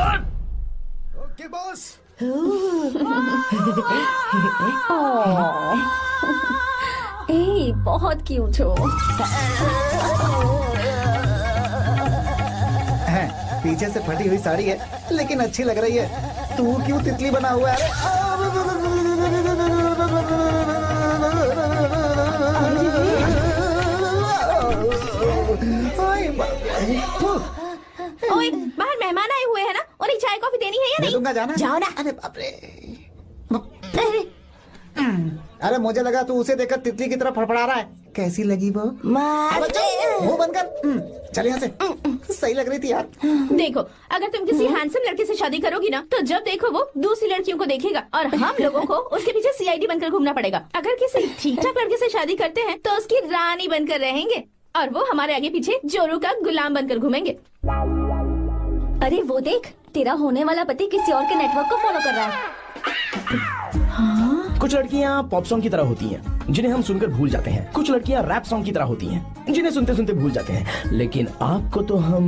Okay boss. ए, बहुत cute हो। पीछे से फटी हुई साड़ी है लेकिन अच्छी लग रही है। तू क्यों तितली बना हुआ है? ओए, बाहर मेहमान आए हुए हैं ना, उन्हें चाय कॉफी देनी है या नहीं? दे दूंगा, जाना। जाओ ना। अरे बाप रे। अरे मुझे लगा तू उसे देखकर तितली की तरफ फड़फड़ा रहा है। कैसी लगी वो? मुंह बंद कर। चल यहाँ से। सही लग रही थी यार। देखो, अगर तुम किसी हैंडसम लड़के से शादी करोगी ना, तो जब देखो वो दूसरी लड़कियों को देखेगा और हम लोगों को उसके पीछे सीआईडी बनकर घूमना पड़ेगा। अगर किसी ठीक ठाक लड़के से शादी करते हैं तो उसकी रानी बनकर रहेंगे और वो हमारे आगे पीछे जोरू का गुलाम बनकर घूमेंगे। अरे वो देख, तेरा होने वाला पति किसी और के नेटवर्क को फॉलो कर रहा है। कुछ लड़कियाँ पॉप सॉन्ग की तरह होती हैं, जिन्हें हम सुनकर भूल जाते हैं। कुछ लड़कियाँ रैप सॉन्ग की तरह होती हैं, जिन्हें सुनते सुनते भूल जाते हैं। लेकिन आपको तो हम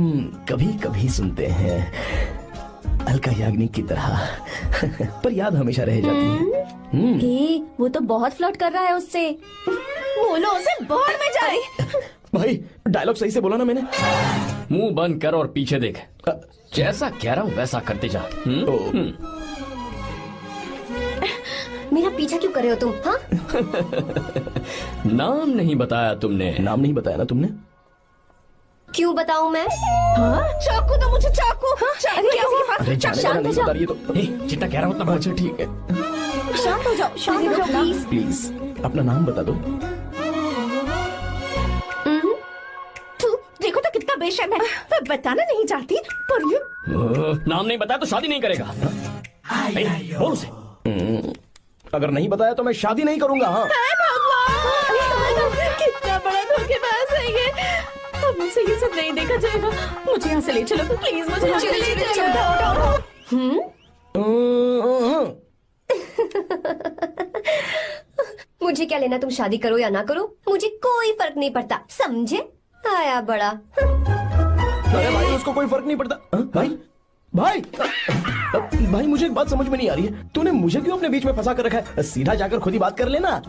कभी कभी सुनते हैं, अलका याग्निक की तरह। पर याद हमेशा रह जाती है। ए, वो तो बहुत फ्लर्ट कर रहा है उससे। बोलो उसे बाहर में जाए। भाई डायलॉग सही से बोला ना मैंने? मुंह बंद कर और पीछे देख। जैसा कह रहा हूँ वैसा करते जा। मेरा पीछा क्यों कर रहे हो तुम? हाँ? नाम नहीं बताया तुमने। नाम नहीं बताया ना तुमने? क्यों बताऊं मैं? हाँ? चाकू दो मुझे, चाकू। अरे क्या हुआ? अरे जाने शांत वाला हो नहीं जाओ। बता रही है तो। जितना कह रहा हूँ उतना। अच्छा ठीक है, शांत हो जाओ, शांत हो जाओ प्लीज। प्लीज अपना नाम बता दो। तू देखो तो कितना बेशर्म है। मैं बताना नहीं चाहती पर ये नाम नहीं बताया तो शादी नहीं करेगा। बोल उसे। अगर नहीं बताया तो मैं शादी नहीं करूंगा। हाँ कितना बड़ा धोखेबाज है ये। अब मुझसे ये सब नहीं देखा जाएगा। मुझे यहाँ से ले चलो प्लीज, मुझे यहाँ से ले चलो। मुझे क्या लेना तुम शादी करो या ना करो, मुझे कोई फर्क नहीं पड़ता, समझे? आया बड़ा। अरे भाई उसको कोई फर्क नहीं पड़ता। भाई भाई भाई मुझे एक बात समझ में नहीं आ रही है, तूने मुझे क्यों अपने बीच में फंसा कर रखा है? सीधा जाकर खुद ही बात कर लेना।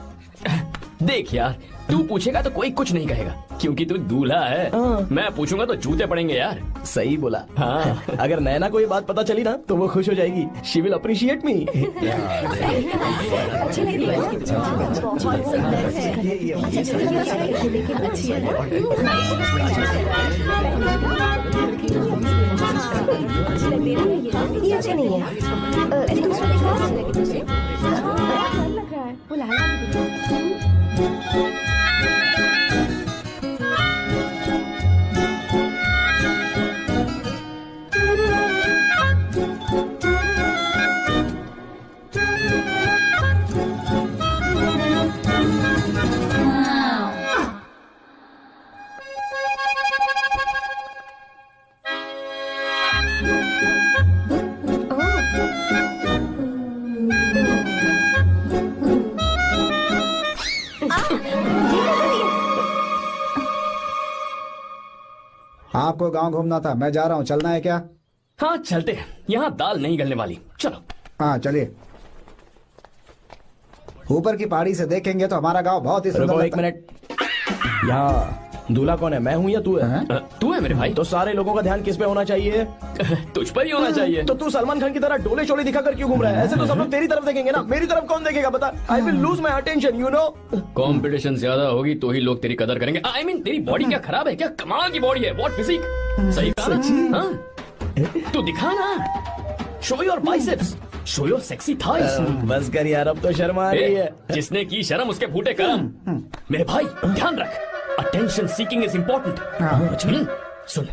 देख यार, तू पूछेगा तो कोई कुछ नहीं कहेगा क्योंकि तू दूल्हा है। मैं पूछूंगा तो जूते पड़ेंगे यार। सही बोला। हाँ। अगर नैना को ये बात पता चली ना तो वो खुश हो जाएगी। शी विल अप्रिशिएट मी। ये अच्छे नहीं है। दूसरा देखो। आपको गांव घूमना था, मैं जा रहा हूँ, चलना है क्या? हाँ चलते हैं, यहाँ दाल नहीं गलने वाली। चलो। हाँ चलिए। ऊपर की पहाड़ी से देखेंगे तो हमारा गांव बहुत ही सुंदर एक लगता है। मिनट, यहाँ दूल्हा कौन है? मैं हूँ या तू है? तू है मेरे भाई। तो सारे लोगों का ध्यान किस पे होना चाहिए? तुझ पर ही होना चाहिए। तो तू सलमान खान की तरह डोले शोले दिखाकर क्यों घूम रहा है? ऐसे तो सब लोग तेरी तरफ देखेंगे ना, मेरी तरफ कौन देखेगा बता? I will lose my attention, you know. Competition ज्यादा होगी तो ही लोग तेरी कदर करेंगे। आई मीन तेरी बॉडी क्या खराब है क्या? कमाल की बॉडी है, व्हाट फिजिक। सही कहा। हाँ? तू दिखा ना, show your biceps, show your sexy thighs. बस कर यार, अब तो शर्मा आ रही है। जिसने की शर्म उसके फूटे करम। मेरे भाई ध्यान रख, अटेंशन सीकिंग इज इम्पोर्टेंट। सुन,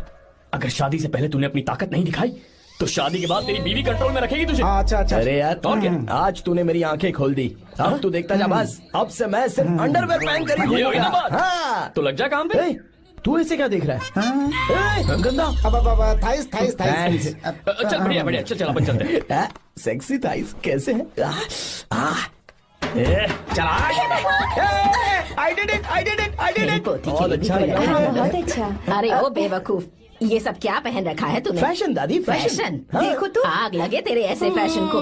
अगर शादी से पहले तूने अपनी ताकत नहीं दिखाई तो शादी के बाद तेरी बीवी कंट्रोल में रखेगी तुझे। अच्छा अच्छा। अरे यार और क्या? आज तूने मेरी आंखें खोल दी। अब तू देखता जा बस, अब से मैं सिर्फ अंडरवेयर पहन कर ही ये हुई ना बात। हाँ। तो लग जा काम पे। तू ऐसे क्या देख रहा है? गंदा। अब थाइस थाइस थाइस। चल बढ़िया बढ़िया, चल अपन चलते हैं। सेक्सी थाइस कैसे है? चला। I did it! बहुत अच्छा। अरे ओ बेवकूफ, ये सब क्या पहन रखा है तूने? फैशन दादी, फैशन? हाँ। देखो तू, आग लगे तेरे ऐसे फैशन को।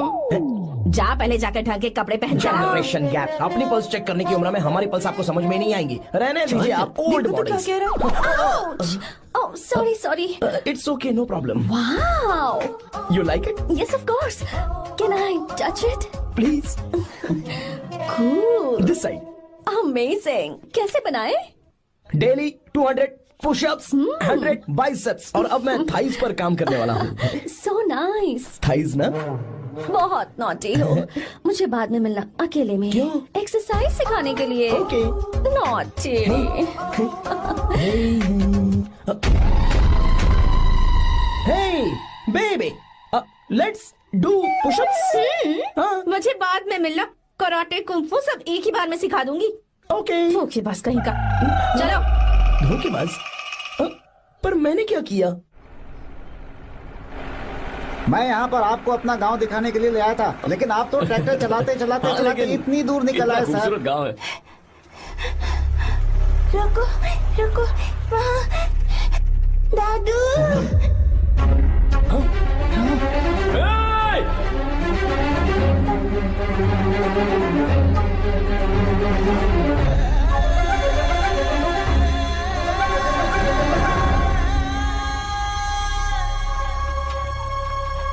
जा पहले जाकर ढंग के कपड़े पहन कर आ। Generation gap. अपनी पल्स चेक करने की उम्र में हमारी पल्स आपको समझ में नहीं आएंगी। रहने दीजिए, आप old bodies. Oh sorry sorry. It's okay, no problem. Wow, you like it? Yes of course, can I touch it? Please. Cool, this side. Amazing. कैसे बनाए? डेली 200 पुशअप्स, 100 बाइसेप्स, और अब मैं थाइज पर काम करने वाला हूँ। So nice. थाइज ना? बहुत नॉटी हो। मुझे बाद में मिलना अकेले में। क्यों? एक्सरसाइज सिखाने के लिए। Okay. Naughty. Hey baby, let's do pushups. मुझे बाद में मिलना। कराटे कुंफू सब एक ही बार में सिखा दूंगी। ओके। धोखेबाज कहीं का। चलो। धोखेबाज? पर मैंने क्या किया? मैं यहाँ पर आपको अपना गांव दिखाने के लिए ले आया था, लेकिन आप तो ट्रैक्टर चलाते चलाते चलाते इतनी दूर निकल आए सर। खूबसूरत गांव है। रुको रुको, वहाँ दादू।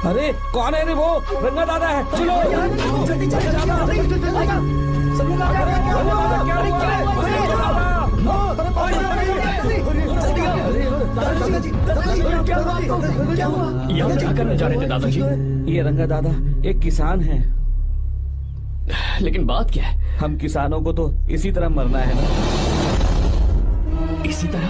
अरे कौन है रे वो? रंगा दादा है। चलो जल्दी चलो, यहाँ क्या करने जा रहे थे दादाजी? ये रंगा दादा एक किसान है। लेकिन बात क्या है? हम किसानों को तो इसी तरह मरना है ना। इसी तरह?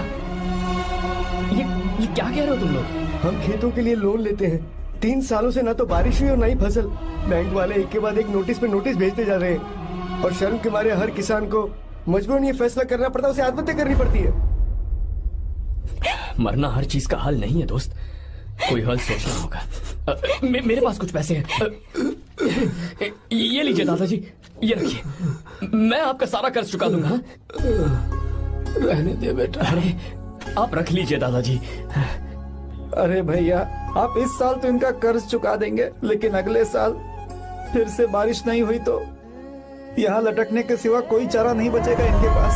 ये क्या कह रहे हो तुम लोग? हम खेतों के लिए लोन लेते हैं। 3 सालों से ना तो बारिश हुई और ना ही फसल। बैंक वाले एक के बाद एक नोटिस पे नोटिस भेजते जा रहे हैं, और शर्म के मारे हर किसान को मजबूरन ये फैसला करना पड़ता है, उसे आत्महत्या करनी पड़ती है। मरना हर चीज का हल नहीं है दोस्त, कोई हल सोचना होगा। मेरे पास कुछ पैसे हैं। ये लीजिए दादाजी, ये रखिए, मैं आपका सारा कर्ज चुका दूंगा। रहने दे बेटा। अरे आप रख लीजिए दादाजी। अरे भैया, आप इस साल तो इनका कर्ज चुका देंगे, लेकिन अगले साल फिर से बारिश नहीं हुई तो यहाँ लटकने के सिवा कोई चारा नहीं बचेगा इनके पास।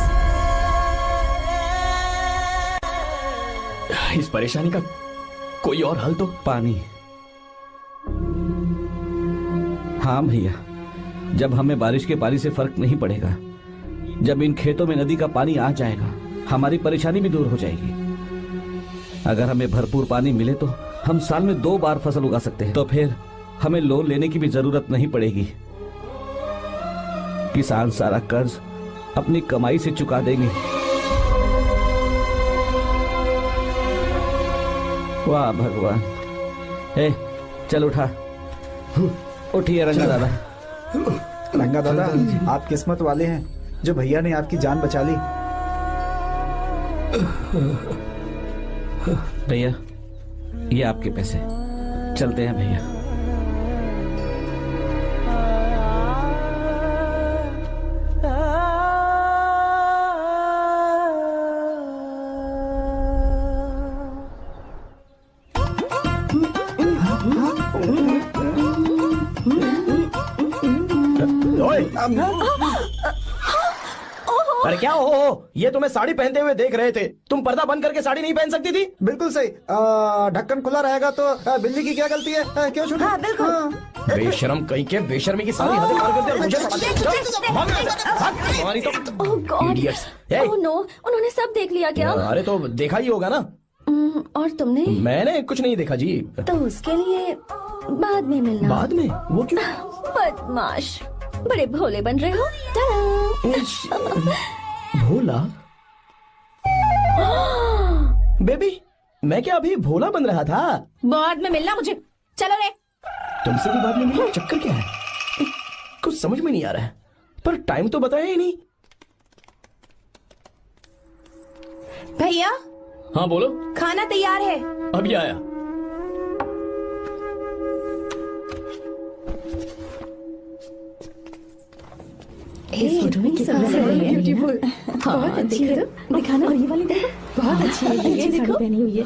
इस परेशानी का कोई और हल तो? पानी। हाँ भैया, जब हमें बारिश के पानी से फर्क नहीं पड़ेगा, जब इन खेतों में नदी का पानी आ जाएगा, हमारी परेशानी भी दूर हो जाएगी। अगर हमें भरपूर पानी मिले तो हम साल में 2 बार फसल उगा सकते हैं। तो फिर हमें लोन लेने की भी जरूरत नहीं पड़ेगी। किसान सारा कर्ज अपनी कमाई से चुका देंगे। वाह भगवान। ए, चल उठा। उठिए रंगा दादा। रंगा दादा, आप किस्मत वाले हैं जो भैया ने आपकी जान बचा ली। भैया, ये आपके पैसे। चलते हैं भैया। अरे क्या हो? ये तुम्हें साड़ी पहनते हुए देख रहे थे। तुम पर्दा बंद करके साड़ी नहीं पहन सकती थी? बिल्कुल सही। ढक्कन खुला रहेगा तो बिल्ली की क्या गलती है? क्यों छूटी? हाँ, बिल्कुल। बेशरम कहीं के, बेशर्मी की सारी हदें पार करते मुझे तुम्हारी तो ओह गॉड। idiots। ओह नो, उन्होंने सब देख लिया क्या? अरे तो देखा ही होगा ना। और तुमने? मैंने कुछ नहीं देखा जी। तो उसके लिए बाद में मिलना। बाद में? वो क्यों? बदमाश, बड़े भोले बन रहे हो। टाटा। भोला? बेबी, मैं क्या अभी भोला बन रहा था? बाद में मिलना मुझे। चलो रे। तुमसे भी बाद में मिलना? चक्कर क्या है? कुछ समझ में नहीं आ रहा है। पर टाइम तो बताया ही नहीं। भैया, हाँ बोलो। खाना तैयार है। अभी आया। ब्यूटीफुल। हाँ, देखो दिखाना। और ये वाली देखो, बहुत अच्छी है। ये देखो पहनी हुई है।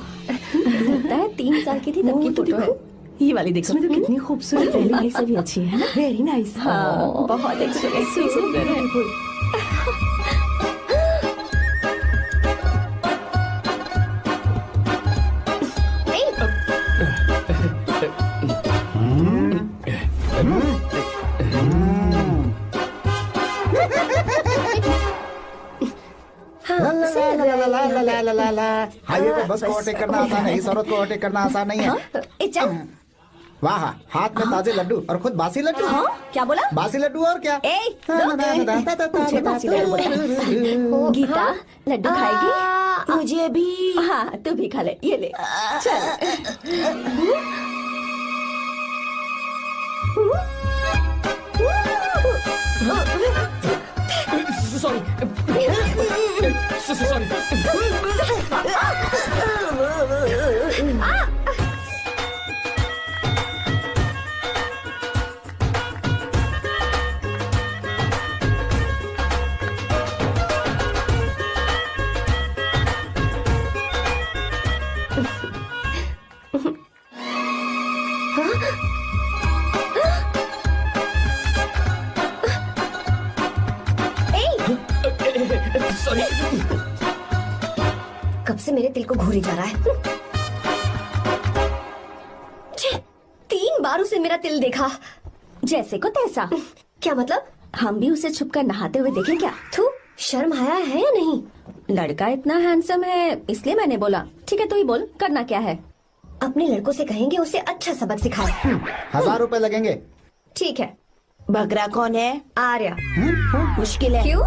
3 साल की थी तब की फोटो है। ये वाली देखो तो कितनी खूबसूरत है। नाइस भी अच्छी है ना। Very nice. हाँ बहुत अच्छी सुंदर है। हाईवे पे बस को ओवरटेक करना आसान है, इस औरत को ओवरटेक करना आसान नहीं है। वाह, हाथ में ताजे लड्डू और खुद बासी लड्डू। क्या बोला? बासी लड्डू और क्या? मुझे बासी लड्डू बोला। गीता लड्डू खाएगी? मुझे भी। हाँ तू भी खा ले, ये ले चल। Sorry sorry. कब से मेरे दिल को घूरी जा रहा है। 3 बार उसे मेरा तिल देखा। जैसे को तैसा। क्या मतलब? हम भी उसे छुपकर नहाते हुए देखें क्या? तू शर्म आया है या नहीं? लड़का इतना हैंडसम है इसलिए मैंने बोला। ठीक है तू ही बोल, करना क्या है? अपने लड़कों से कहेंगे उसे अच्छा सबक सिखाए। 1000 रुपए लगेंगे। ठीक है। बकरा कौन है? आर्या। मुश्किल है। क्यों?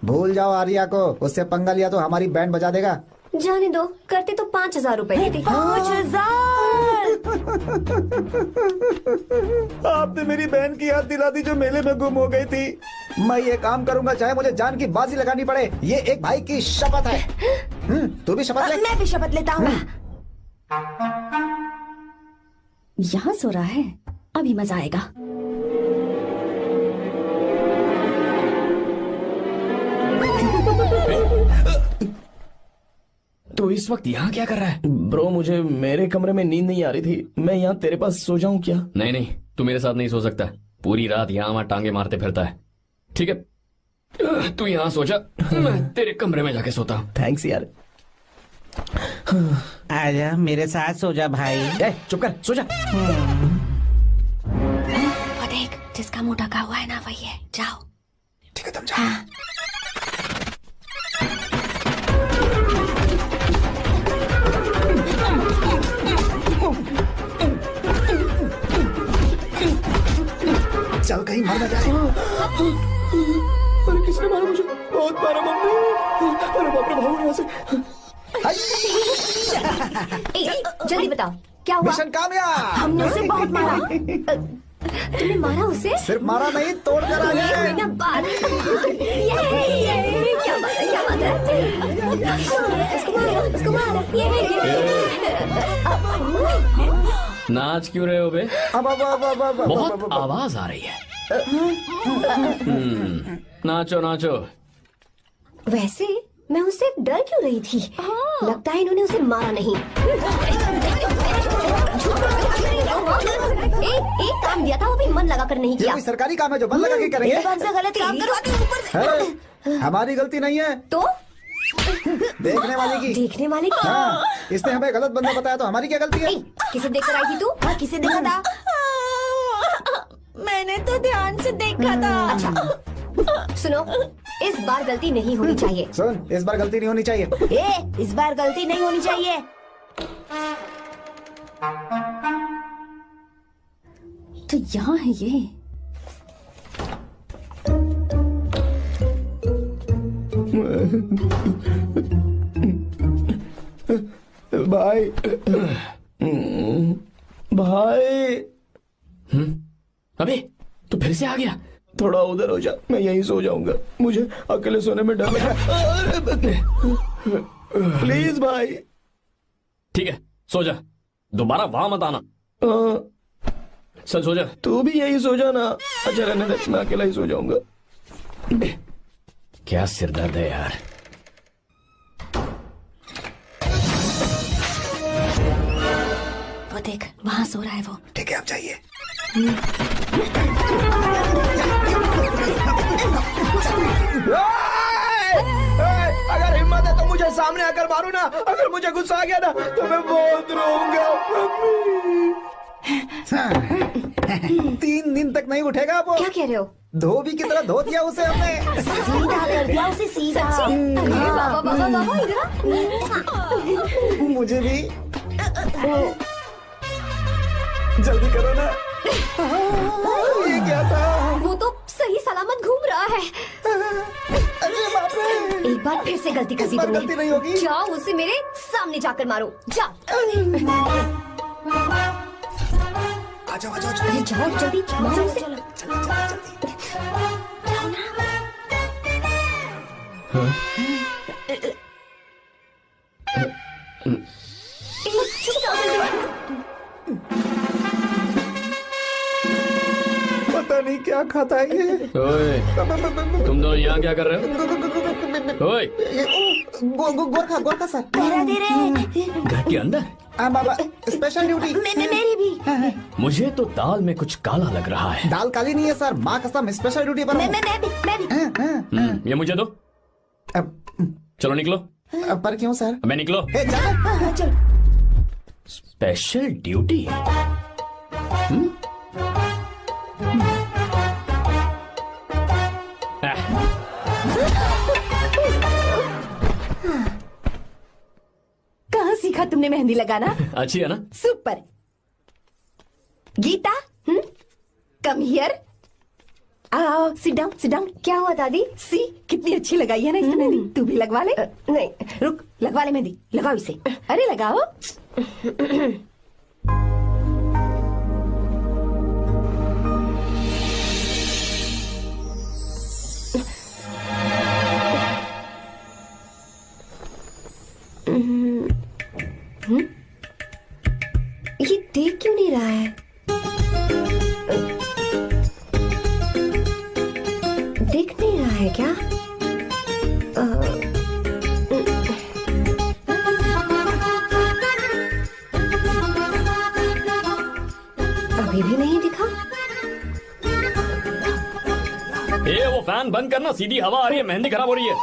भूल जाओ आर्या को, उससे पंगा लिया तो हमारी बैंड बजा देगा। जाने दो, करते तो 5000 रुपए देते। 5000। आपने मेरी बहन की याद दिला दी जो मेले में गुम हो गई थी। मैं ये काम करूंगा चाहे मुझे जान की बाजी लगानी पड़े। ये एक भाई की शपथ है। तू भी शपथ ले। मैं भी शपथ लेता हूँ। यहाँ सो रहा है, अभी मजा आएगा। तो इस वक्त यहाँ क्या कर रहा है? ब्रो मुझे मेरे कमरे में नींद नहीं आ रही थी, मैं यहाँ तेरे पास सो जाऊं क्या? नहीं नहीं, तू मेरे साथ नहीं सो सकता। पूरी रात यहाँ वहाँ टांगे मारते फिरता है। ठीक है तू यहाँ सो जा, मैं तेरे कमरे में जाके सोता हूँ। थैंक्स यार। आजा मेरे साथ सो जा भाई। चुप कर, सो जा। वो देख, जिसका मुंह ढका हुआ है ना वही है। जाओ। ठीक है तुम जाओ। चल कहीं मर न जाए। अरे किसने मारा मुझे? बहुत मारा मम्मी। अरे बाप रे, भागो यहाँ से। जल्दी बताओ क्या हुआ? मिशन कामयाब। हमने उसे बहुत मारा। तुमने मारा उसे? सिर्फ मारा नहीं, तोड़ कर आ ये गए। हुई ना बात। ये क्या बात है, क्या बात है? उसको मारो। नाच क्यों रहे हो बे? बहुत आवाज आ रही है। नाचो नाचो। वैसे मैं उससे डर क्यों रही थी? लगता है इन्होंने उसे मारा नहीं। एक काम दिया था वो भी मन लगाकर नहीं ये किया। कोई सरकारी काम है जो बंद लगा के करेंगे? एकदम से गलत काम करो। है, हमारी गलती नहीं है, तो देखने वाले की। देखने वाले की? हाँ, इसने हमें गलत बंदा बताया तो हमारी क्या गलती है? किसे देखकर आई थी तू? हाँ, किसे देखा था? मैंने तो ध्यान से देखा था। अच्छा सुनो, इस बार गलती नहीं होनी चाहिए। सुन, इस बार गलती नहीं होनी चाहिए। इस बार गलती नहीं होनी चाहिए। तो यहाँ है ये। भाई भाई। अबे तू फिर से आ गया? थोड़ा उधर हो जा, मैं यहीं सो जाऊंगा। मुझे अकेले सोने में डर लग रहा है। प्लीज भाई। ठीक है सो जा, दोबारा वहां मत आना। चल सो जा। तू भी यही सो जा ना। अच्छा रहने दे, मैं अकेला ही सो जाऊंगा। क्या सिरदर्द है यार। देख वहाँ सो रहा है वो। ठीक है, आप जाइए। अगर हिम्मत है तो मुझे सामने आकर मारो ना। अगर मुझे गुस्सा आ गया ना तो मैं बहुत रोऊंगा। 3 दिन तक नहीं उठेगा वो। क्या कह रहे हो? धोबी की तरह धो दिया उसे हमने। सीधा कर दिया उसे, सीधा। अरे बाबा बाबा बाबा, इधर मुझे भी जल्दी करो ना। ये क्या था? वो तो सही सलामत घूम रहा है। अरे बाप रे! एक बार फिर से गलती कर दी इस बार तुमने। गलती नहीं होगी। जाओ उसे मेरे सामने जाकर मारो, जाओ। आ जाओ, आ जाओ, अरे जाओ जल्दी मारो उसे। पता नहीं क्या खाता है ये। ओए, तुम दोनों यहाँ क्या कर रहे हो? ओए, गोरखा सर। घर के अंदर? बाबा, स्पेशल ड्यूटी। मेरी भी। मुझे तो दाल में कुछ काला लग रहा है। दाल काली नहीं है सर, माँ कसम स्पेशल ड्यूटी पर हूँ। मैं भी। ये मुझे दो। चलो निकलो। पर क्यों सर? मैं निकलो। ए, जा। चल। Special duty? कहाँ सीखा तुमने मेहंदी लगाना? अच्छी है ना? सुपर। Geeta, come here. आओ, सिट डाउन, सिट डाउन। क्या हुआ दादी? सी कितनी अच्छी लगाई है ना इसने मेहंदी। तू भी लगवा ले। नहीं, रुक, लगवा ले मेहंदी। लगाओ इसे। अरे लगाओ। ये देख क्यों नहीं रहा है? देख नहीं रहा है क्या? अभी भी नहीं दिखा। वो फैन बंद करना, सीधी हवा आ रही है, मेहंदी खराब हो रही है।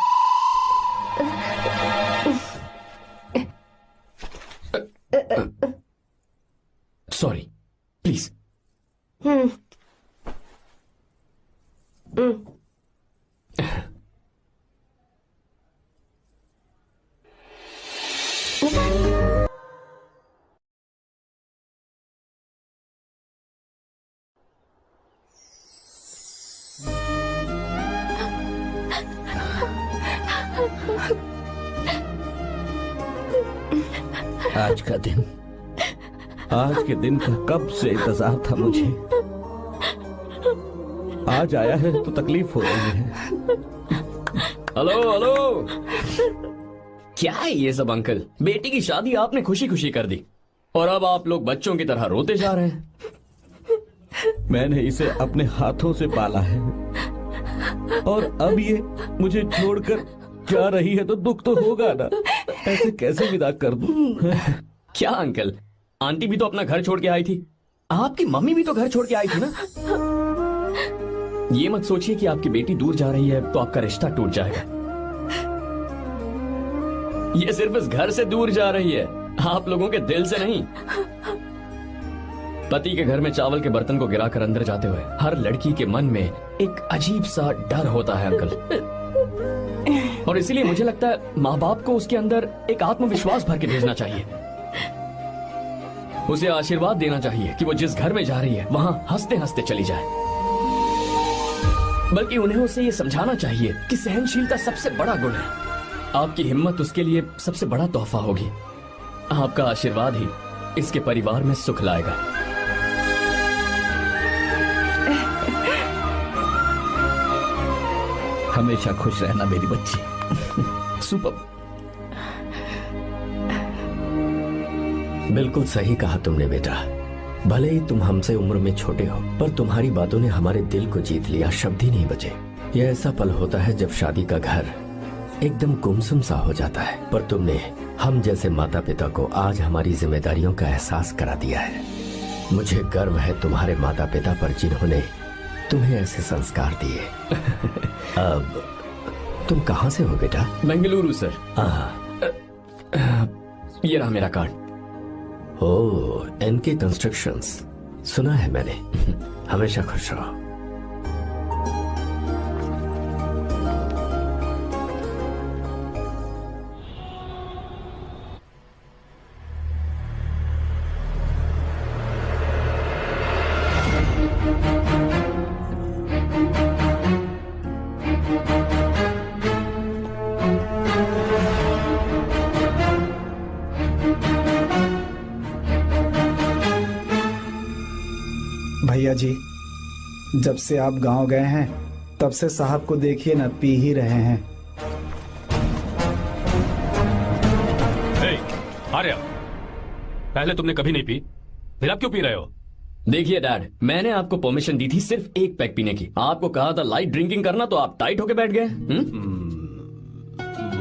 Sorry, please. आज के दिन का कब से इंतजार था मुझे। आज आया है तो तकलीफ हो रही है। हेलो हेलो, क्या है ये सब अंकल? बेटी की शादी आपने खुशी खुशी कर दी और अब आप लोग बच्चों की तरह रोते जा रहे हैं। मैंने इसे अपने हाथों से पाला है और अब ये मुझे छोड़कर जा रही है तो दुख तो होगा ना। ऐसे कैसे विदा कर दूं? क्या अंकल, आंटी भी तो अपना घर छोड़ के आई थी, आपकी मम्मी भी तो घर छोड़ के आई थी ना। ये मत सोचिए कि आपकी बेटी दूर जा रही है तो आपका रिश्ता टूट जाएगा। ये सिर्फ इस घर से दूर जा रही है, आप लोगों के दिल से नहीं। पति के घर में चावल के बर्तन को गिराकर अंदर जाते हुए हर लड़की के मन में एक अजीब सा डर होता है अंकल, और इसीलिए मुझे लगता है माँ बाप को उसके अंदर एक आत्मविश्वास भर के भेजना चाहिए। उसे आशीर्वाद देना चाहिए कि वो जिस घर में जा रही है वहां हंसते हंसते चली जाए। बल्कि उन्हें उसे ये समझाना चाहिए कि सहनशीलता सबसे बड़ा गुण है। आपकी हिम्मत उसके लिए सबसे बड़ा तोहफा होगी। आपका आशीर्वाद ही इसके परिवार में सुख लाएगा। हमेशा खुश रहना मेरी बच्ची। सुपर। बिल्कुल सही कहा तुमने बेटा। भले ही तुम हमसे उम्र में छोटे हो, पर तुम्हारी बातों ने हमारे दिल को जीत लिया, शब्द ही नहीं बचे। यह ऐसा पल होता है जब शादी का घर एकदम गुमसुम सा हो जाता है, पर तुमने हम जैसे माता पिता को आज हमारी जिम्मेदारियों का एहसास करा दिया है। मुझे गर्व है तुम्हारे माता पिता पर जिन्होंने तुम्हें ऐसे संस्कार दिए। अब तुम कहाँ से हो बेटा? बेंगलुरु सर। ये रहा मेरा कार्ड। ओह, एनके कंस्ट्रक्शंस, सुना है मैंने। हमेशा खुश रहो। भैया जी, जब से आप गांव गए हैं तब से साहब को देखिए ना, पी ही रहे हैं। आर्या, पहले तुमने कभी नहीं पी, फिर आप क्यों पी रहे हो? देखिए डैड, मैंने आपको परमिशन दी थी सिर्फ एक पैक पीने की। आपको कहा था लाइट ड्रिंकिंग करना, तो आप टाइट होके बैठ गए।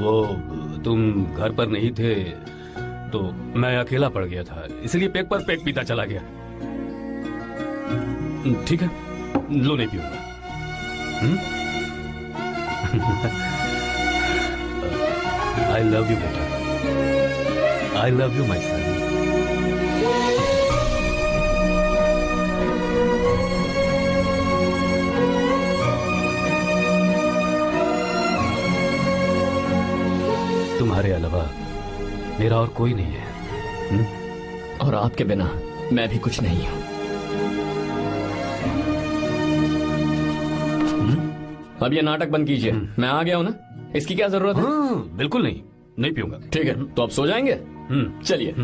वो तुम घर पर नहीं थे तो मैं अकेला पड़ गया था, इसलिए पैक पर पैक पीता चला गया। ठीक है, लो नहीं पीऊंगा। आई लव यू बेटा, आई लव यू माई सन। तुम्हारे अलावा मेरा और कोई नहीं है। और आपके बिना मैं भी कुछ नहीं हूं। अब ये नाटक बंद कीजिए, मैं आ गया हूं ना, इसकी क्या जरूरत है? बिल्कुल नहीं, नहीं पीऊंगा। ठीक है, तो आप सो जाएंगे? चलिए।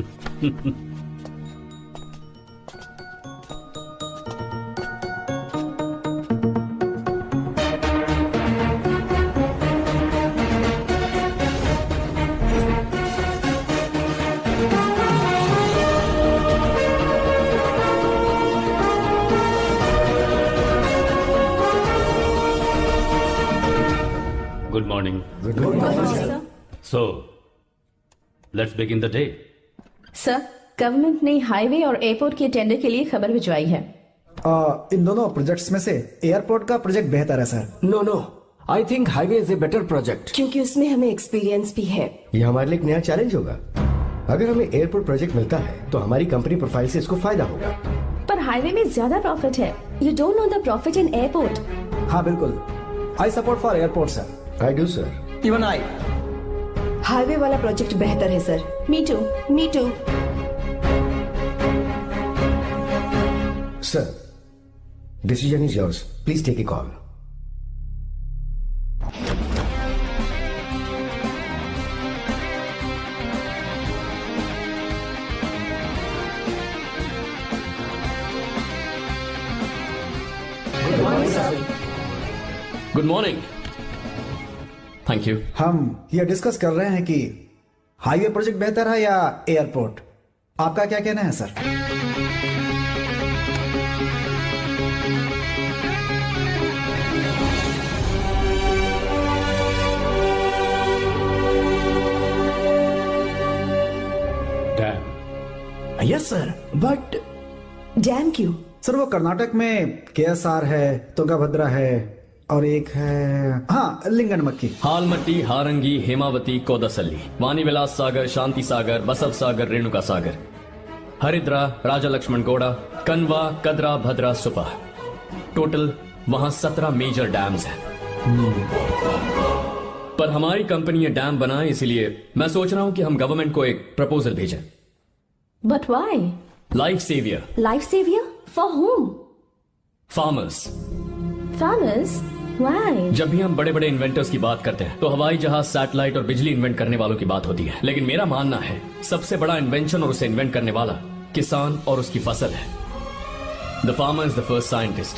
Good morning. Good morning, sir. So, let's begin the day. Sir, government ने हाईवे और एयरपोर्ट के टेंडर के लिए खबर भिजवाई है। इन दोनों प्रोजेक्ट्स में से एयरपोर्ट का प्रोजेक्ट बेहतर है sir. No, I think highway is a better project. क्योंकि उसमें हमें एक्सपीरियंस भी है। ये हमारे लिए एक नया चैलेंज होगा। अगर हमें एयरपोर्ट प्रोजेक्ट मिलता है तो हमारी कंपनी प्रोफाइल से इसको फायदा होगा। पर हाईवे में ज्यादा प्रॉफिट है। You don't know the profit in airport. हाँ बिल्कुल, I support for airport sir. I do sir. Even I. Highway वाला प्रोजेक्ट बेहतर है sir. Me too. Me too. Sir, decision is yours, please take a call. Good morning. Thank you. हम ये discuss कर रहे हैं कि हाईवे प्रोजेक्ट बेहतर है या एयरपोर्ट। आपका क्या कहना है sir? Dam. Yes sir, but dam क्यों? सर वो कर्नाटक में KSR है, तुंगाभद्रा है और एक है हाँ लिंगनमक्की। हालमट्टी, हारंगी, हेमावती, कोदसल्ली, वानी विलास सागर, शांति सागर, बसव सागर, रेणुका सागर, हरिद्रा, राजा लक्ष्मण गौड़ा, कनवा, कदरा, भद्रा, सुपा। टोटल वहां 17 मेजर डैम्स हैं। पर हमारी कंपनी ये डैम बनाए, इसलिए मैं सोच रहा हूं कि हम गवर्नमेंट को एक प्रपोजल भेजें। But why? Life saver. Life saver for home? Farmers. Farmers? Why? जब भी हम बड़े बड़े इन्वेंटर्स की बात करते हैं तो हवाई जहाज, सैटेलाइट और बिजली इन्वेंट करने वालों की बात होती है, लेकिन मेरा मानना है सबसे बड़ा इन्वेंशन और उसे इन्वेंट करने वाला किसान और उसकी फसल है। The farmer is the first scientist.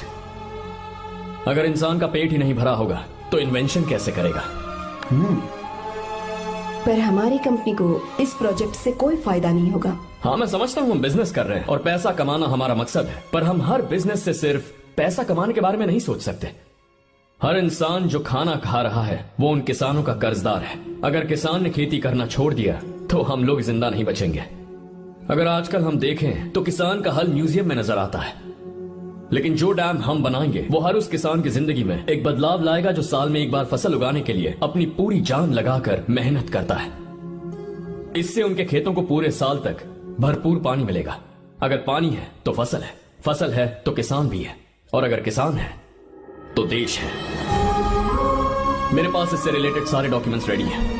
अगर इंसान का पेट ही नहीं भरा होगा तो इन्वेंशन कैसे करेगा? पर हमारी कंपनी को इस प्रोजेक्ट से कोई फायदा नहीं होगा। हाँ मैं समझता हूँ हम बिजनेस कर रहे हैं और पैसा कमाना हमारा मकसद है, पर हम हर बिजनेस से सिर्फ पैसा कमाने के बारे में नहीं सोच सकते। हर इंसान जो खाना खा रहा है वो उन किसानों का कर्जदार है। अगर किसान ने खेती करना छोड़ दिया तो हम लोग जिंदा नहीं बचेंगे। अगर आजकल हम देखें तो किसान का हल म्यूजियम में नजर आता है, लेकिन जो डैम हम बनाएंगे वो हर उस किसान की जिंदगी में एक बदलाव लाएगा जो साल में एक बार फसल उगाने के लिए अपनी पूरी जान लगाकर मेहनत करता है। इससे उनके खेतों को पूरे साल तक भरपूर पानी मिलेगा। अगर पानी है तो फसल है तो किसान भी है, और अगर किसान है तो देश है। मेरे पास इससे रिलेटेड सारे डॉक्यूमेंट्स रेडी हैं।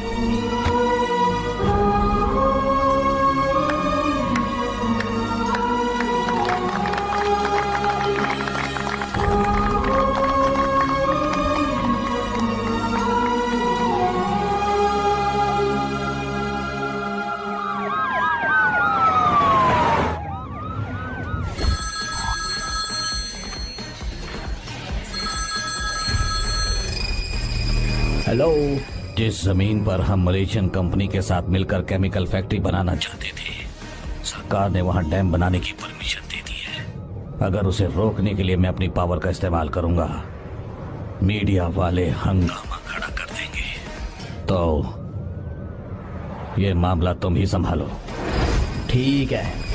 हेलो। जिस जमीन पर हम मलेशियन कंपनी के साथ मिलकर केमिकल फैक्ट्री बनाना चाहते थे, सरकार ने वहां डैम बनाने की परमिशन दे दी है। अगर उसे रोकने के लिए मैं अपनी पावर का इस्तेमाल करूंगा, मीडिया वाले हंगामा खड़ा कर देंगे। तो ये मामला तुम ही संभालो। ठीक है।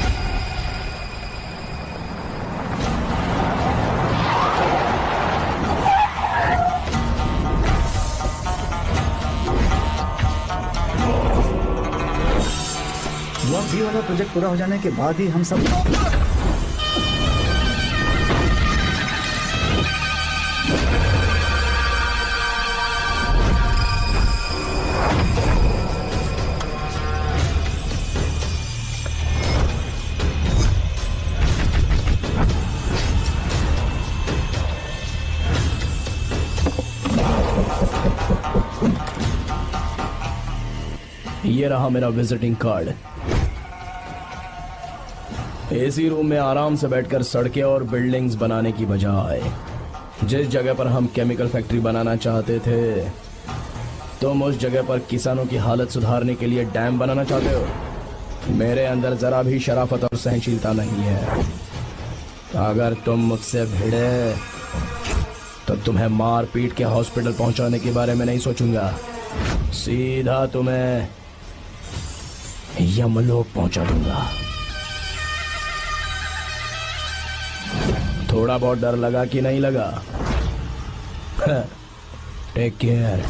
ये वाला प्रोजेक्ट पूरा हो जाने के बाद ही हम सब ये रहा मेरा विजिटिंग कार्ड। एसी रूम में आराम से बैठकर सड़कें और बिल्डिंग्स बनाने की बजाय जिस जगह पर हम केमिकल फैक्ट्री बनाना चाहते थे, तुम उस जगह पर किसानों की हालत सुधारने के लिए डैम बनाना चाहते हो। मेरे अंदर जरा भी शराफत और सहनशीलता नहीं है। अगर तुम मुझसे भिड़े तो तुम्हें मार पीट के हॉस्पिटल पहुंचाने के बारे में नहीं सोचूंगा, सीधा तुम्हें यमलोक पहुंचा दूंगा। थोड़ा बहुत डर लगा कि नहीं लगा? Take care.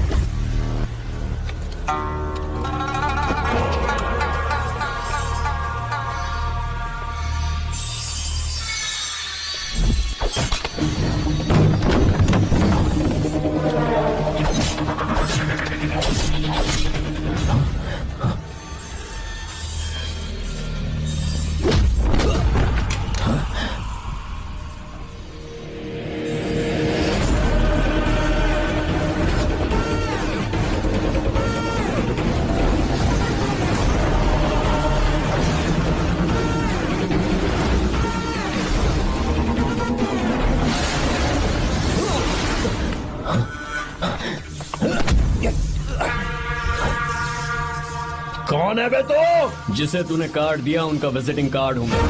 कौन है बे तो? जिसे तूने कार्ड दिया उनका विजिटिंग कार्ड हूं मैं।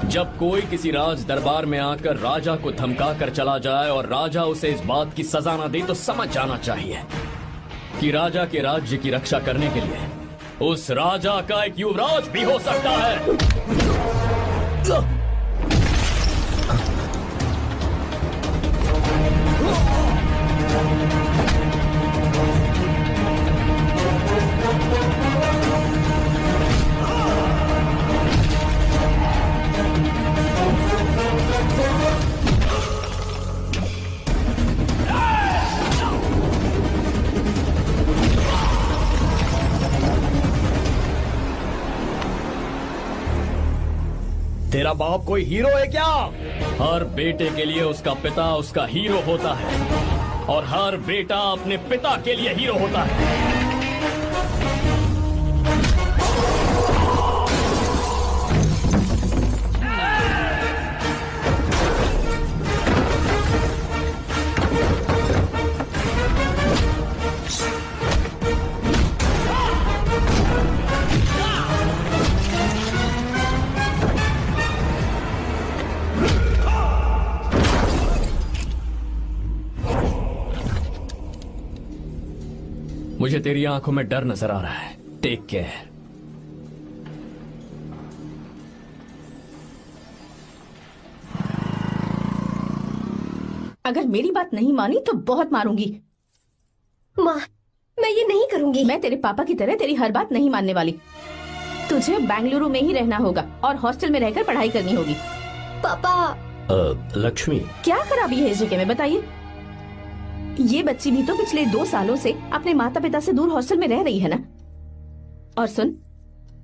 जब कोई किसी राज दरबार में आकर राजा को धमका कर चला जाए और राजा उसे इस बात की सजा न दे, तो समझ जाना चाहिए कि राजा के राज्य की रक्षा करने के लिए उस राजा का एक युवराज भी हो सकता है। मेरा बाप कोई हीरो है क्या? हर बेटे के लिए उसका पिता उसका हीरो होता है और हर बेटा अपने पिता के लिए हीरो होता है। मुझे तेरी आंखों में डर नजर आ रहा है। Take care. अगर मेरी बात नहीं मानी तो बहुत मारूंगी। माँ, मैं ये नहीं करूंगी। मैं तेरे पापा की तरह तेरी हर बात नहीं मानने वाली। तुझे बेंगलुरु में ही रहना होगा और हॉस्टल में रहकर पढ़ाई करनी होगी। पापा। लक्ष्मी, क्या खराबी है इस जगह में, बताइए? ये बच्ची भी तो पिछले 2 सालों से अपने माता पिता से दूर हॉस्टल में रह रही है ना। और सुन,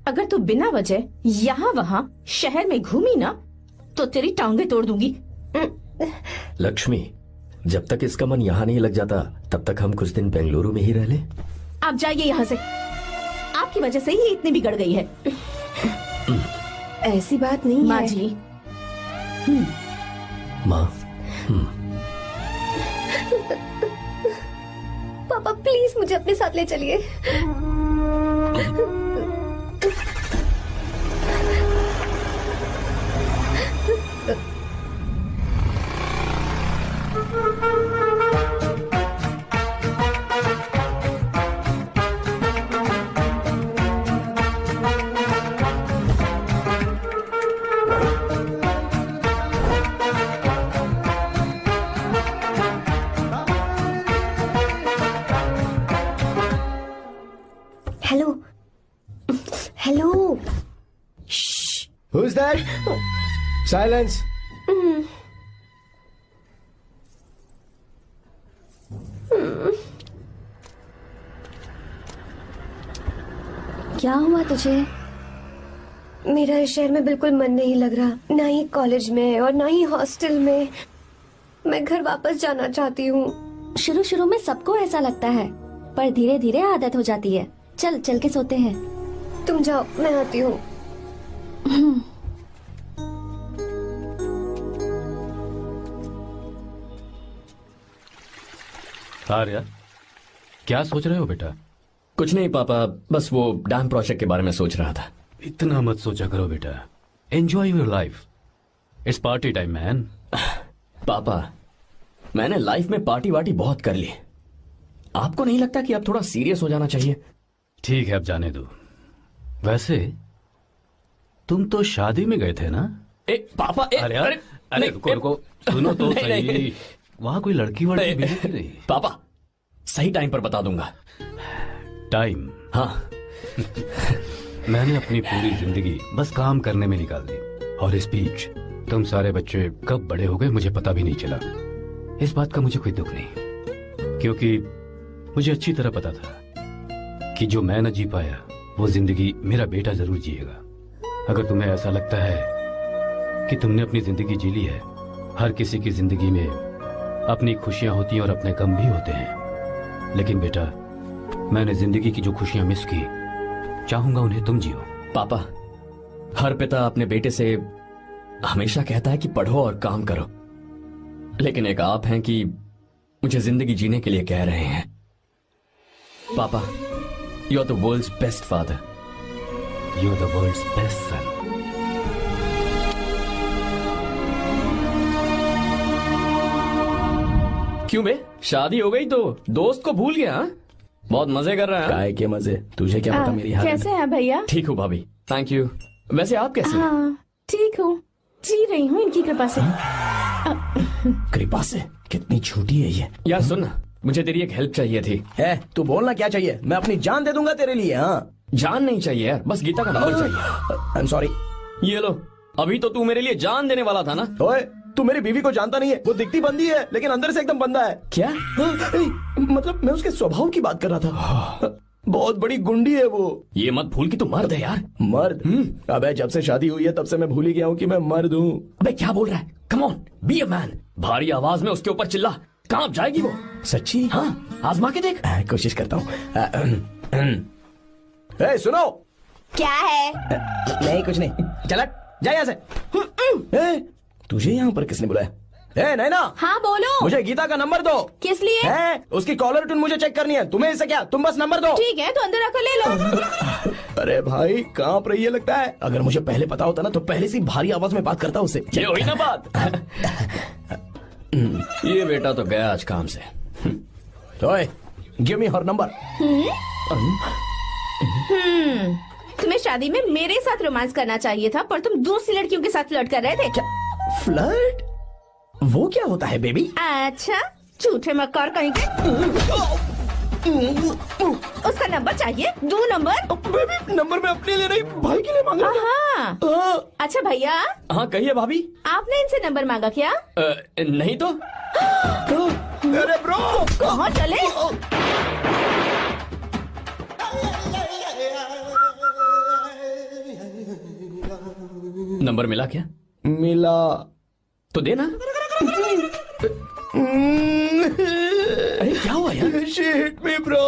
अगर तू बिना वजह यहाँ वहाँ शहर में घूमी ना तो तेरी टांगे तोड़ दूंगी। लक्ष्मी, जब तक इसका मन यहाँ नहीं लग जाता तब तक हम कुछ दिन बेंगलुरु में ही रह लें। आप जाइए यहाँ से। आपकी वजह से ही इतनी बिगड़ गई है। ऐसी बात नहीं माँ है। जी। माँ, पापा प्लीज मुझे अपने साथ ले चलिए। Hello hello. Who's that? Silence. क्या हुआ तुझे? मेरा इस शहर में बिल्कुल मन नहीं लग रहा, ना ही कॉलेज में और ना ही हॉस्टल में। मैं घर वापस जाना चाहती हूँ। शुरू शुरू में सबको ऐसा लगता है, पर धीरे धीरे आदत हो जाती है। चल चल के सोते हैं। तुम जाओ, मैं आती हूँ। आर्या, क्या सोच रहे हो बेटा? कुछ नहीं पापा, बस वो डैम प्रोजेक्ट के बारे में सोच रहा था। इतना मत सोचा करो बेटा। Enjoy your life. It's party time man. पापा, मैंने लाइफ में पार्टी वार्टी बहुत कर ली। आपको नहीं लगता कि अब थोड़ा सीरियस हो जाना चाहिए? ठीक है, अब जाने दो। वैसे तुम तो शादी में गए थे ना? पापा, अरे रुको रुको, सुनो तो सही। वहां कोई लड़की वड़की मिली थी नहीं? पापा, सही टाइम पर बता दूंगा। टाइम? हाँ। मैंने अपनी पूरी जिंदगी बस काम करने में निकाल दी, और इस बीच तुम सारे बच्चे कब बड़े हो गए मुझे पता भी नहीं चला। इस बात का मुझे कोई दुख नहीं, क्योंकि मुझे अच्छी तरह पता था कि जो मैं न जी पाया वो जिंदगी मेरा बेटा जरूर जिएगा। अगर तुम्हें ऐसा लगता है कि तुमने अपनी जिंदगी जी ली है, हर किसी की जिंदगी में अपनी खुशियां होती हैं और अपने गम भी होते हैं, लेकिन बेटा मैंने जिंदगी की जो खुशियां मिस की, चाहूंगा उन्हें तुम जियो। पापा, हर पिता अपने बेटे से हमेशा कहता है कि पढ़ो और काम करो, लेकिन एक आप हैं कि मुझे जिंदगी जीने के लिए कह रहे हैं। पापा, you are the world's best father. You are the world's best son. क्यों बे, शादी हो गई तो दोस्त को भूल गया? बहुत मजे कर रहा है। काय के मजे, तुझे क्या पता मेरी हालत। कैसे हैं भैया? ठीक हूँ भाभी, थैंक यू। वैसे आप कैसे हैं? हाँ ठीक हूँ, जी रही हूँ इनकी कृपा से। कृपा से? कितनी झूठी है ये। यार सुन ना, मुझे तेरी एक हेल्प चाहिए थी। है, तू बोलना क्या चाहिए? मैं अपनी जान दे दूंगा तेरे लिए। हाँ, जान नहीं चाहिए यार, बस गीता का नंबर चाहिए। I am sorry. ये लो, अभी तो तू मेरे लिए जान देने वाला था ना। ओए, तू मेरी बीवी को जानता नहीं है। वो दिखती बंदी है लेकिन अंदर से एकदम बंदा है। क्या? मतलब मैं उसके स्वभाव की बात कर रहा था। बहुत बड़ी गुंडी है वो। ये मत भूल कि तू मर्द है यार। मर्द? अबे जब से शादी हुई है तब से मैं भूल ही गया हूँ कि मैं मर्द हूँ। अबे क्या बोल रहा है? Come on, be a man. भारी आवाज में उसके ऊपर चिल्ला, कांप जाएगी वो। सच्ची? हाँ, आजमा के देख। कोशिश करता हूँ। सुनो। क्या है? नहीं कुछ नहीं, चल जा यहाँ से। तुझे यहाँ पर किसने बुलाया? नैना। हाँ बोलो। मुझे गीता का नंबर दो। किस लिए? उसकी कॉलर ट्यून मुझे चेक करनी है। तुम्हें इससे क्या, तुम बस नंबर दो। ठीक है तो अंदर आकर ले लो। अरे भाई कांप रही है लगता है। अगर मुझे पहले पता होता ना तो पहले से भारी आवाज में बात करता उससे। ये हुई ना बात। ये बेटा तो गया आज काम से। गिव मी हर नंबर। तुम्हें शादी में मेरे साथ रोमांस करना चाहिए था, पर तुम दूसरी लड़कियों के साथ फ्लर्ट कर रहे थे। क्या फ्लर्ट? वो क्या होता है बेबी? अच्छा, झूठे मक्कार कहीं के। उसका नंबर चाहिए? दो नंबर। बेबी नंबर मैं अपने लिए नहीं भाई के लिए मांग रहा था। अच्छा भैया। हाँ कहिए भाभी। आपने इनसे नंबर मांगा क्या? नहीं तो। अरे ब्रो कहाँ चले? नंबर मिला क्या? मिला तो देना। अरे क्या हुआ यार? शिट मी ब्रो,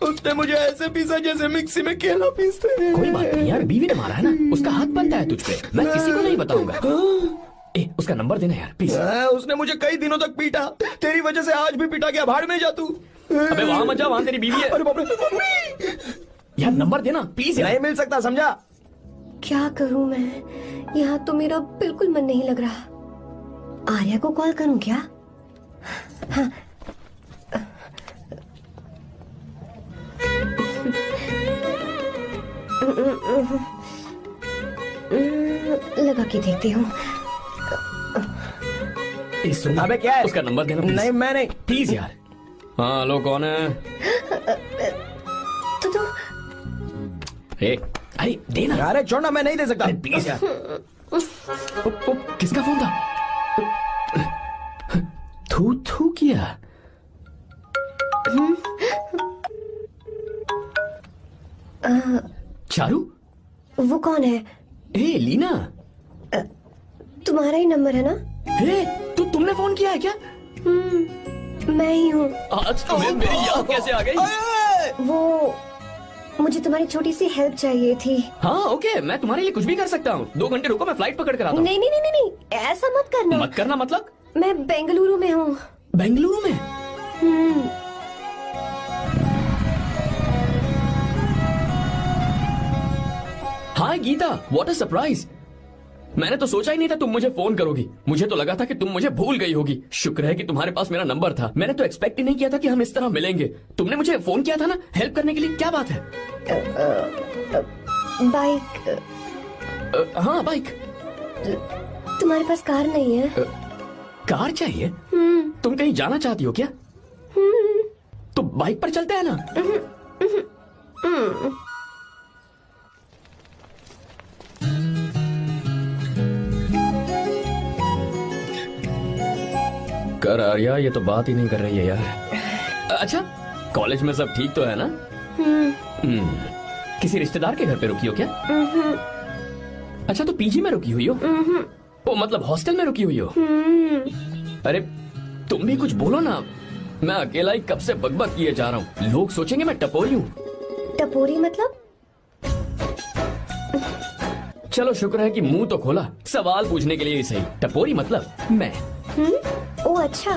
उसने मुझे ऐसे पीसा जैसे मिक्सी में केला पीसते हैं। कोई बात नहीं यार, बीवी ने मारा है ना, उसका हाथ बनता है तुझ पे। मैं किसी को नहीं बताऊंगा। उसका नंबर देना यार प्लीज। उसने मुझे कई दिनों तक पीटा, तेरी वजह से आज भी पीटा गया। भाड़ में जा तू। अबे वहां मत जा, वहां तेरी बीवी है। अरे बाप रे। यार नंबर देना प्लीज। नहीं मिल सकता, समझा? क्या करूं मैं? यहाँ तो मेरा बिल्कुल मन नहीं लग रहा। आर्या को कॉल करूं क्या? हाँ। लगा के देखती हूँ। अबे क्या है? उसका नंबर देना। नहीं मैं नहीं, प्लीज यार। हाँ हेलो, कौन है? तो अरे देना। अरे छोड़ना, मैं नहीं दे सकता। प्लीज यार। किसका फोन था? थू थू किया। चारू? वो कौन है? लीना। तुम्हारा ही नंबर है ना? तुमने फोन किया है क्या? मैं ही हूँ। आज तुम्हें मेरी याद कैसे आ गई? वो मुझे तुम्हारी छोटी सी हेल्प चाहिए थी। हाँ ओके, मैं तुम्हारे लिए कुछ भी कर सकता हूँ। 2 घंटे रुको, मैं फ्लाइट पकड़ कर आता हूँ। नहीं नहीं नहीं नहीं, ऐसा मत करना। मत करना मतलब? मैं बेंगलुरु में हूँ। बेंगलुरु में? हाय गीता, व्हाट अ सरप्राइज। मैंने तो सोचा ही नहीं था तुम मुझे फोन करोगी। मुझे तो लगा था कि तुम मुझे भूल गई होगी। शुक्र है कि तुम्हारे पास मेरा नंबर था। मैंने तो एक्सपेक्ट ही नहीं किया था कि हम इस तरह मिलेंगे। तुमने मुझे फोन किया था ना हेल्प करने के लिए, क्या बात है? बाइक। हाँ बाइक। तुम्हारे पास कार नहीं है? कार चाहिए? तुम कहीं जाना चाहती हो क्या? तो बाइक पर चलते हैं ना। कर आर्या, ये तो बात ही नहीं कर रही है यार। अच्छा कॉलेज में सब ठीक तो है ना? किसी रिश्तेदार के घर पे रुकी हो क्या? अच्छा तो पीजी में रुकी हुई हो? ओ मतलब हॉस्टल में रुकी हुई हो? अरे तुम भी कुछ बोलो ना। मैं अकेला ही कब से बकबक किए जा रहा हूँ। लोग सोचेंगे मैं टपोरी हूँ। टपोरी मतलब? चलो शुक्र है कि मुंह तो खोला, सवाल पूछने के लिए ही सही। टपोरी मतलब मैं। ओ अच्छा।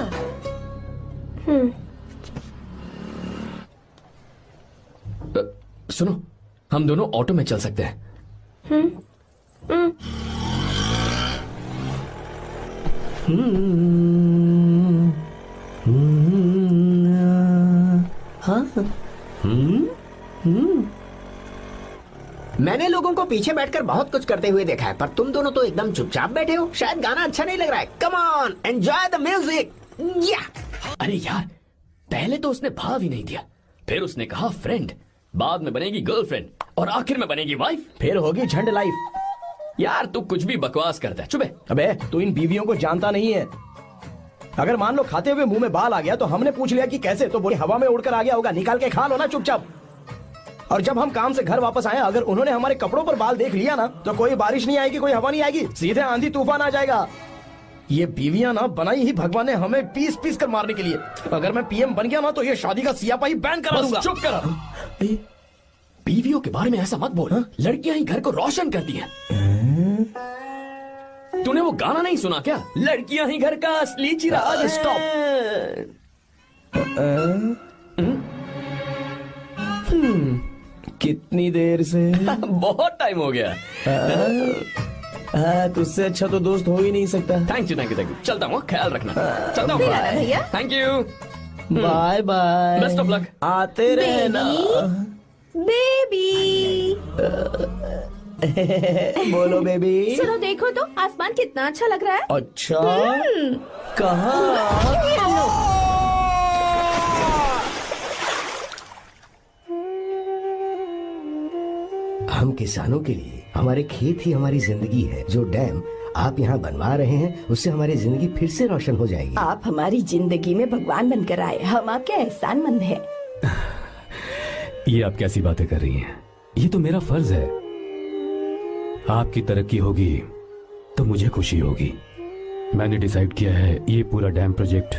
सुनो, हम दोनों ऑटो में चल सकते हैं। मैंने लोगों को पीछे बैठकर बहुत कुछ करते हुए देखा है, पर तुम दोनों तो एकदम चुपचाप बैठे हो। शायद गाना अच्छा नहीं लग रहा है। Come on, enjoy the music. अरे यार, पहले तो उसने भाव ही नहीं दिया, फिर उसने कहा फ्रेंड, बाद में बनेगी गर्लफ्रेंड और आखिर में बनेगी वाइफ, फिर होगी झंड लाइफ। यार तू कुछ भी बकवास करता है। चुप है। अबे तू इन बीवियों को जानता नहीं है। अगर मान लो खाते हुए मुंह में बाल आ गया तो हमने पूछ लिया कि कैसे, तो बोले हवा में उड़कर आ गया होगा। निकाल के खा लो ना चुपचाप। और जब हम काम से घर वापस आए, अगर उन्होंने हमारे कपड़ों पर बाल देख लिया ना, तो कोई बारिश नहीं आएगी, कोई हवा नहीं आएगी, सीधे आंधी तूफान आ जाएगा। ये बीवियां ना बनाई ही भगवान ने हमें पीस पीस कर मारने के लिए। अगर मैं पीएम बन गया ना, तो ये शादी का सियापाही बैन करा दूंगा। चुप कर। बीवियों के बारे में ऐसा मत बोल। लड़कियां ही घर को रोशन करती हैं। तूने वो गाना नहीं सुना क्या? लड़कियां ही घर का असली चिराग। स्टॉप। कितनी देर से? बहुत टाइम हो गया। तुझसे अच्छा तो दोस्त हो ही नहीं सकता। Thank you, thank you, thank you. चलता हूँ, ख्याल रखना। चलता हूँ भैया। Thank you. Bye bye. Best of luck. आते रहना। बेबी। बोलो बेबी। सुनो, देखो तो आसमान कितना अच्छा लग रहा है। अच्छा, कहाँ? हम किसानों के लिए हमारे खेत ही हमारी जिंदगी है। जो डैम आप यहाँ बनवा रहे हैं, उससे हमारी जिंदगी फिर से रोशन हो जाएगी। आप हमारी जिंदगी में भगवान बनकर आए, हम आपके एहसानमंद हैं। ये आप कैसी बातें कर रही हैं? ये तो मेरा फर्ज है। आपकी तरक्की होगी तो मुझे खुशी होगी। मैंने डिसाइड किया है, ये पूरा डैम प्रोजेक्ट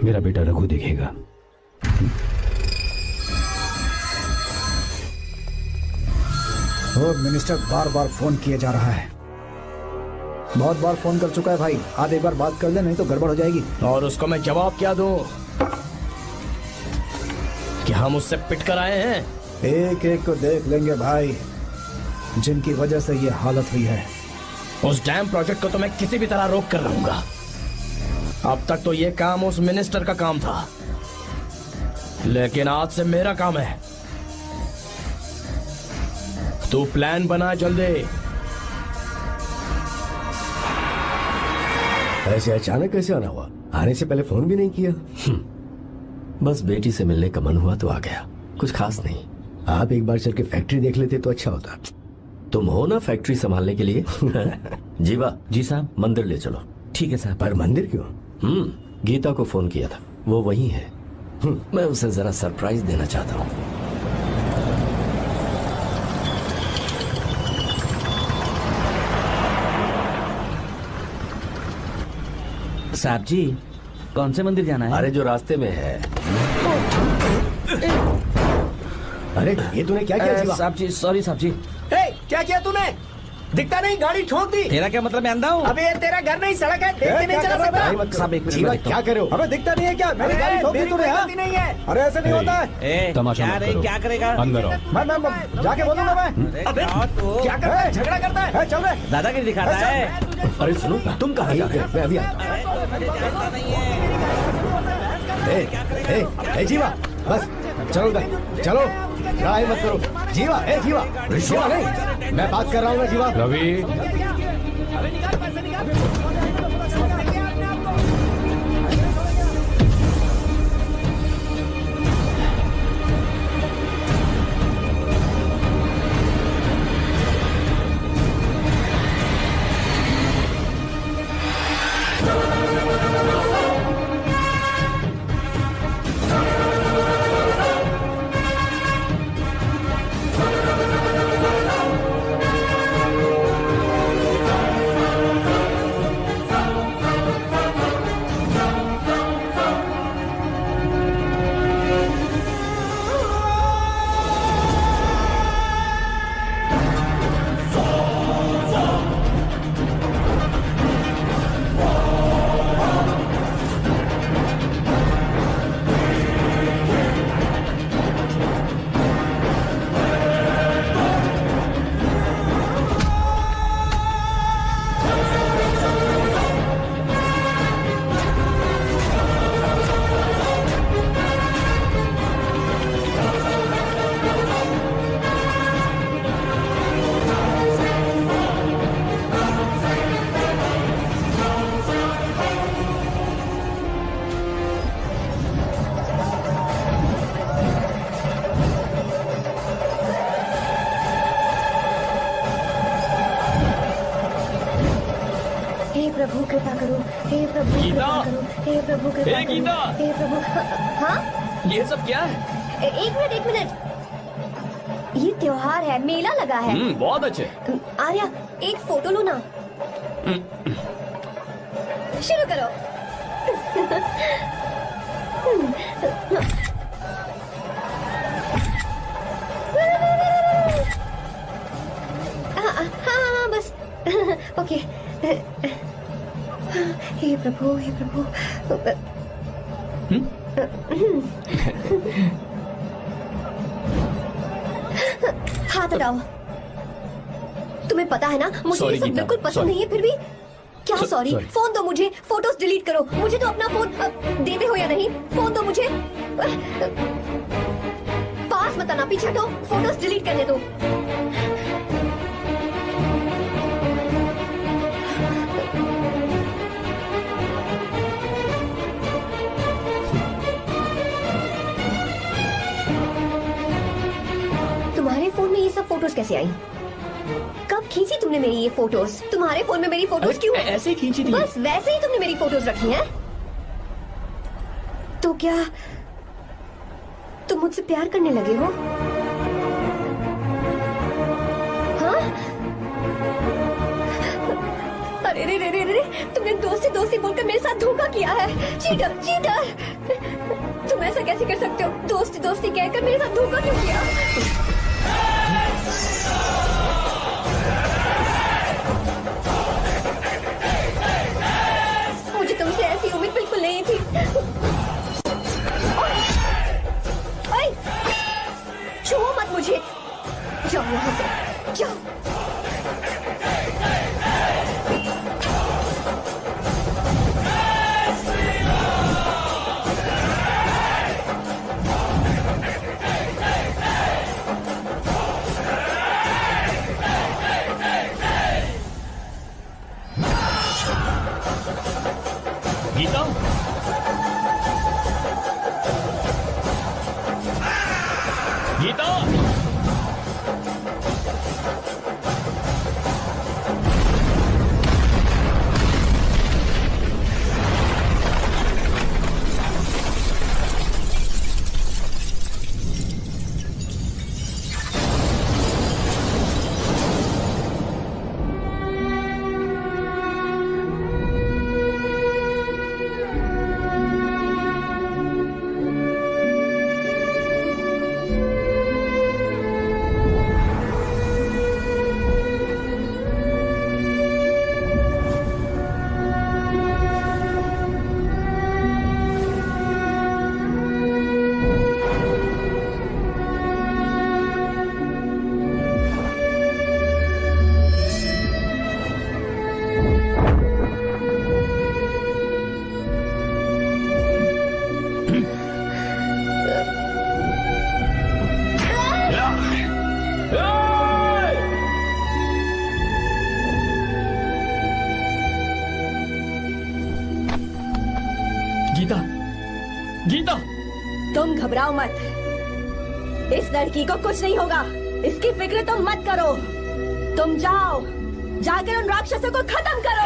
मेरा बेटा रघु देखेगा। होम मिनिस्टर बार बार फोन किया जा रहा है। बहुत बार फोन कर चुका है भाई। आज एक बार बात कर ले, नहीं तो गड़बड़ हो जाएगी। और उसको मैं जवाब क्या दूं कि हम उससे पिट कर आए हैं? एक एक को देख लेंगे भाई, जिनकी वजह से ये हालत हुई है। उस डैम प्रोजेक्ट को तो मैं किसी भी तरह रोक कर रहूंगा। अब तक तो ये काम उस मिनिस्टर का काम था, लेकिन आज से मेरा काम है। तू प्लान बना जल्दी। ऐसे अचानक कैसे आना हुआ? आने से पहले फोन भी नहीं किया। बस बेटी से मिलने का मन हुआ तो आ गया, कुछ खास नहीं। आप एक बार चल के फैक्ट्री देख लेते तो अच्छा होता। तुम हो ना फैक्ट्री संभालने के लिए। जीवा। जी साहब। मंदिर ले चलो। ठीक है साहब। पर मंदिर क्यों? गीता को फोन किया था, वो वही है। मैं उसे जरा सरप्राइज देना चाहता हूँ। साहब जी, कौन से मंदिर जाना है? अरे जो रास्ते में है। अरे ये तूने क्या किया जीवा? साहब जी, सॉरी साहब जी। क्या किया तूने? दिखता नहीं, गाड़ी ठोक दी। तेरा क्या मतलब? मैं अंधा हूँ? अबे ये तेरा घर नहीं, सड़क है, देख के नहीं चला सकता। साहब एक जीवा मिनट। क्या करो? अबे दिखता नहीं है क्या? मेरी गाड़ी ठोक दी तूने। हाँ? नहीं है। अरे ऐसे नहीं होता है। तमाशा मत करो। क्या करेगा? अंदर आओ। मैं जाके बोलूंगा मैं। अबे क्या करता है? झगड़ा करता है? चल रहे दादागिरी दिखाता है। अरे सुनो, तुम कहाँ जा रहे हो? मैं अभी आता हूँ। जीवा बस चलो उधर, चलो लड़ाई मत करो। जीवा, जीवा, जीवा नहीं, मैं बात कर रहा हूँ ना जीवा। रवि, प्रभु कृपा करो, हे प्रभु गीता! कृपा करो, हे प्रभु कृपा हे करो, गीता! हे प्रभु। हाँ ये सब क्या है? एक मिनट त्योहार है, मेला लगा है। बहुत अच्छे। आर्या, एक फोटो लो ना। शुरू करो। हाँ बस। ओके। हे प्रभु, हे प्रभु। हाथ हटाओ। तुम्हें पता है ना, मुझे ये सब बिल्कुल पसंद नहीं है, फिर भी क्या सॉरी? फोन दो मुझे, फोटोज डिलीट करो। मुझे तो अपना फोन देते हो या नहीं? फोन दो मुझे। पास मत आना, पीछे हटो, फोटोज डिलीट करने दो। तुम्हारे फोन में ये सब फोटोज कैसे आई? कब खींची तुमने मेरी ये फोटोज? तुम्हारे फोन में मेरी फोटोज क्यों? ऐसे खींची थी। बस वैसे ही तुमने मेरी फोटोज रखी हैं? तो क्या तुम मुझसे प्यार करने लगे हो? हाँ? अरे रे रे रे रे, तुमने दोस्ती दोस्ती बोलकर मेरे साथ धोखा किया है। Cheater, cheater! तुम ऐसा कैसे कर सकते हो? दोस्ती दोस्ती कहकर मेरे साथ धोखा क्यों किया? मुझे तुमसे ऐसी उम्मीद बिल्कुल नहीं थी। ओए, छुओ मत मुझे। जाओ यहाँ से, जाओ। गीता, गीता, गीता, गीता! तुम घबराओ मत, इस लड़की को कुछ नहीं होगा। इसकी फिक्र तुम मत करो। तुम जाओ, जाकर उन राक्षसों को खत्म करो।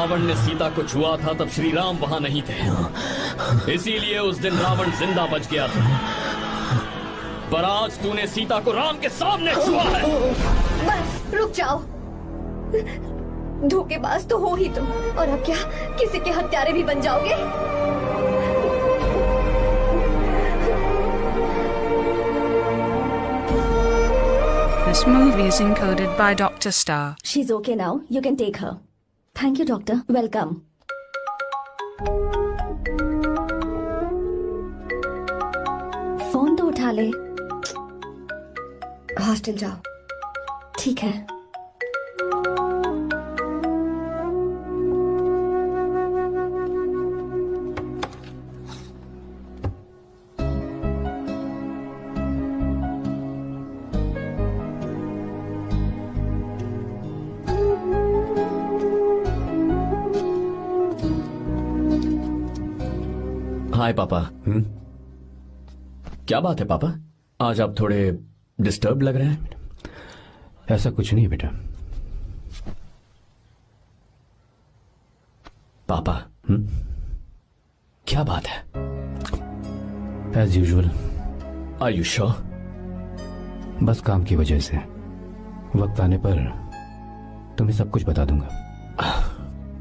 रावण ने सीता को छुआ था तब श्री राम वहां नहीं थे, इसीलिए उस दिन रावण जिंदा बच गया था। पर आज तूने सीता को राम के सामने छुआ है। बस रुक जाओ, धोखेबाज तो हो ही तुम, और अब क्या किसी के हत्यारे भी बन जाओगे? This movie is encoded by Dr. Star. She's okay now. You can take her. Thank you, doctor. Welcome. Phone तो उठा ले। हॉस्टल जाओ। ठीक है। हाय पापा। क्या बात है पापा, आज आप थोड़े डिस्टर्ब लग रहे हैं। ऐसा कुछ नहीं बेटा। पापा क्या बात है? As usual. Are you sure? बस काम की वजह से वक्त आने पर तुम्हें सब कुछ बता दूंगा।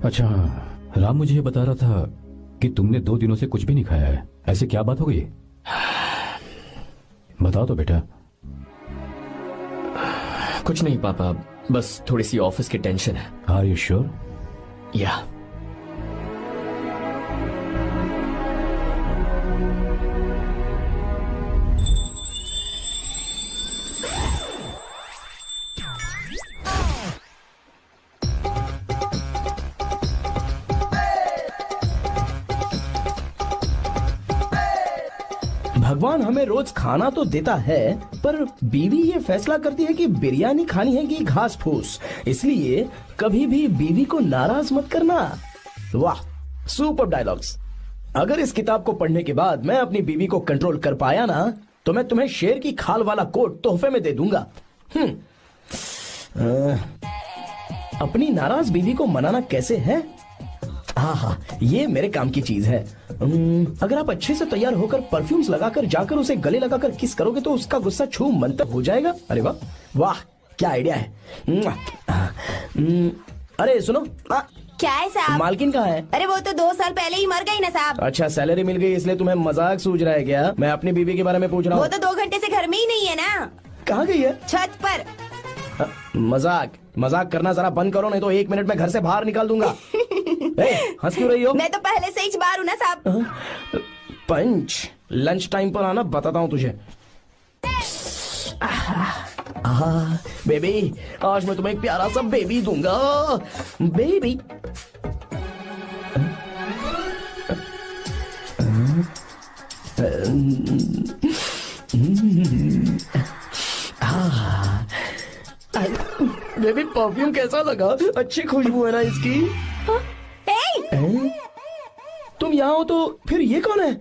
अच्छा, राम मुझे ये बता रहा था कि तुमने 2 दिनों से कुछ भी नहीं खाया है। ऐसे क्या बात हो गई? बताओ तो बेटा। कुछ नहीं पापा, बस थोड़ी सी ऑफिस की टेंशन है। Are you sure? या। भगवान हमें रोज खाना तो देता है, पर बीवी ये फैसला करती है कि बिरयानी खानी है कि घास फूस। इसलिए कभी भी बीवी को नाराज मत करना। वाह, सुपर डायलॉग्स। अगर इस किताब को पढ़ने के बाद मैं अपनी बीवी को कंट्रोल कर पाया ना, तो मैं तुम्हें शेर की खाल वाला कोट तोहफे में दे दूंगा। अपनी नाराज बीवी को मनाना कैसे है? हाँ, ये मेरे काम की चीज है। अगर आप अच्छे से तैयार होकर परफ्यूम्स लगाकर जाकर उसे गले लगाकर किस करोगे तो उसका गुस्सा छू मंतक हो जाएगा। अरे वाह वाह, क्या आइडिया है। अरे सुनो। क्या है साहब? मालकिन कहाँ है? अरे वो तो 2 साल पहले ही मर गई ना साहब। अच्छा, सैलरी मिल गई इसलिए तुम्हें मजाक सूझ रहा है क्या? मैं अपनी बीवी के बारे में पूछ रहा हूँ। वो तो 2 घंटे से घर में ही नहीं है ना। कहाँ गई है? छत पर। मजाक करना जरा बंद करो, नहीं तो 1 मिनट में घर से बाहर निकाल दूंगा। हंस क्यों रही हो? मैं तो पहले से ही बाहर हूँ ना साहब। पंच, लंच टाइम पर आना, बताता हूँ तुझे। बेबी, आज मैं तुम्हें एक प्यारा सा बेबी दूंगा। बेबी। बेबी, परफ्यूम कैसा लगा? अच्छी खुशबू है ना इसकी? तुम यहाँ हो तो फिर ये कौन है?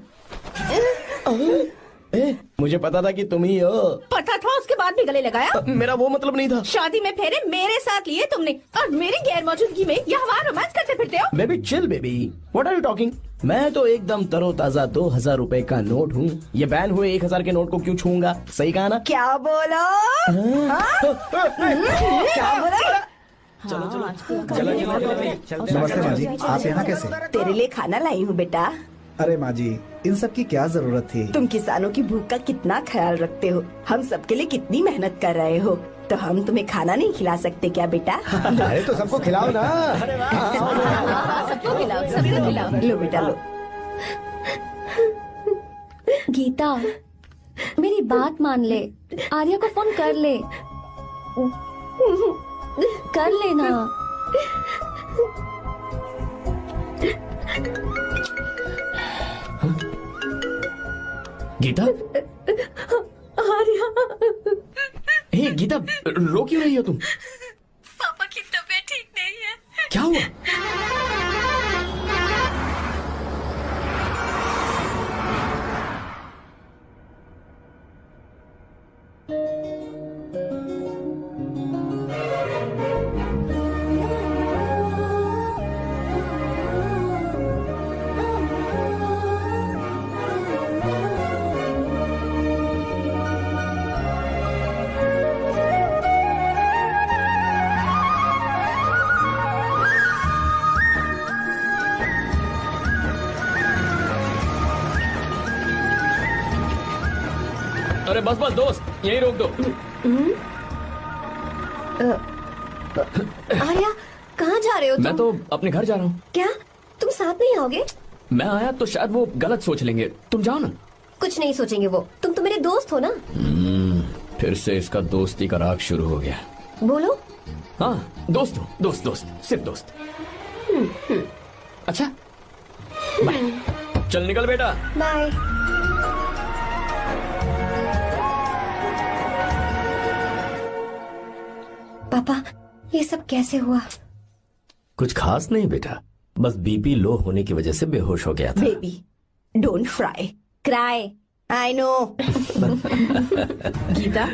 मुझे पता था कि तुम ही हो। पता था, उसके बाद भी गले लगाया? मेरा वो मतलब नहीं था। शादी में फेरे मेरे साथ लिए तुमने और मेरी गैर मौजूदगी में यहाँ रोमांस करते फिरते हो। Baby chill baby, what are you talking? मैं तो एकदम तरोताजा 2000 रुपए का नोट हूँ। ये बैन हुए 1000 के नोट को क्यों छूऊंगा? सही कहा ना? क्या बोलो? क्या बोलो? चलो नमस्ते माँ जी, आप यहाँ कैसे? तेरे लिए खाना लाई हूँ बेटा। अरे माँ जी, इन सब की क्या जरूरत थी? तुम किसानों की भूख का कितना ख्याल रखते हो, हम सबके लिए कितनी मेहनत कर रहे हो, तो हम तुम्हें खाना नहीं खिला सकते क्या बेटा? अरे तो सबको खिलाओ ना। सबको खिलाओ, सबको खिलाओ। लो बेटा लो। गीता, मेरी बात मान ले, आर्या को फोन कर ले। कर लेना। गीता? आर्या। हे गीता, रो क्यों रही हो तुम? पापा की तबीयत ठीक नहीं है। क्या हुआ? बस बस दोस्त, यही रोक दो। आर्या, कहाँ जा रहे हो तुम? मैं तो अपने घर जा रहा हूँ। क्या तुम साथ नहीं आओगे? मैं आया तो शायद वो गलत सोच लेंगे, तुम जाओ ना। कुछ नहीं सोचेंगे वो, तुम तो मेरे दोस्त हो ना। फिर से इसका दोस्ती का राग शुरू हो गया। बोलो। हाँ दोस्त हूँ, दोस्त दोस्त, सिर्फ दोस्त। अच्छा बाय, चल निकल बेटा। बाय। पापा, ये सब कैसे हुआ? कुछ खास नहीं बेटा, बस बीपी लो होने की वजह से बेहोश हो गया था। Baby don't fry cry, I know. Gita,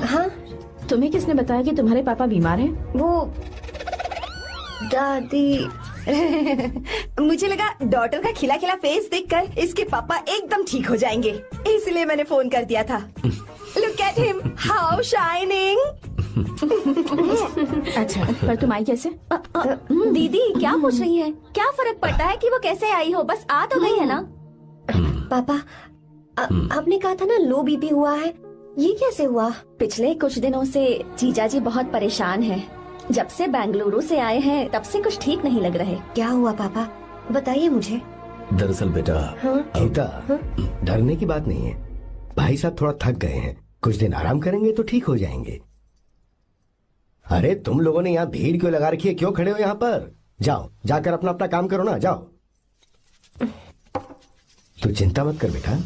हाँ तुम्हें किसने बताया कि तुम्हारे पापा बीमार हैं? वो दादी। मुझे लगा डॉटर का खिला खिला फेस देखकर इसके पापा एकदम ठीक हो जाएंगे, इसलिए मैंने फोन कर दिया था। Look at him, how shining. अच्छा, पर तुम आई कैसे? दीदी क्या पूछ रही है? क्या फर्क पड़ता है कि वो कैसे आई हो, बस आ तो गई है ना। पापा, आपने कहा था ना लो बीपी हुआ है, ये कैसे हुआ? पिछले कुछ दिनों से जीजा जी बहुत परेशान हैं। जब से बेंगलुरु से आए हैं तब से कुछ ठीक नहीं लग रहे। क्या हुआ पापा, बताइए मुझे। दरअसल बेटा, गीता, डरने की बात नहीं है। भाई साहब थोड़ा थक गए हैं, कुछ दिन आराम करेंगे तो ठीक हो जाएंगे। अरे तुम लोगों ने यहाँ भीड़ क्यों लगा रखी है, क्यों खड़े हो यहाँ पर? जाओ, जाकर अपना अपना काम करो ना, जाओ। तू चिंता मत कर बेटा।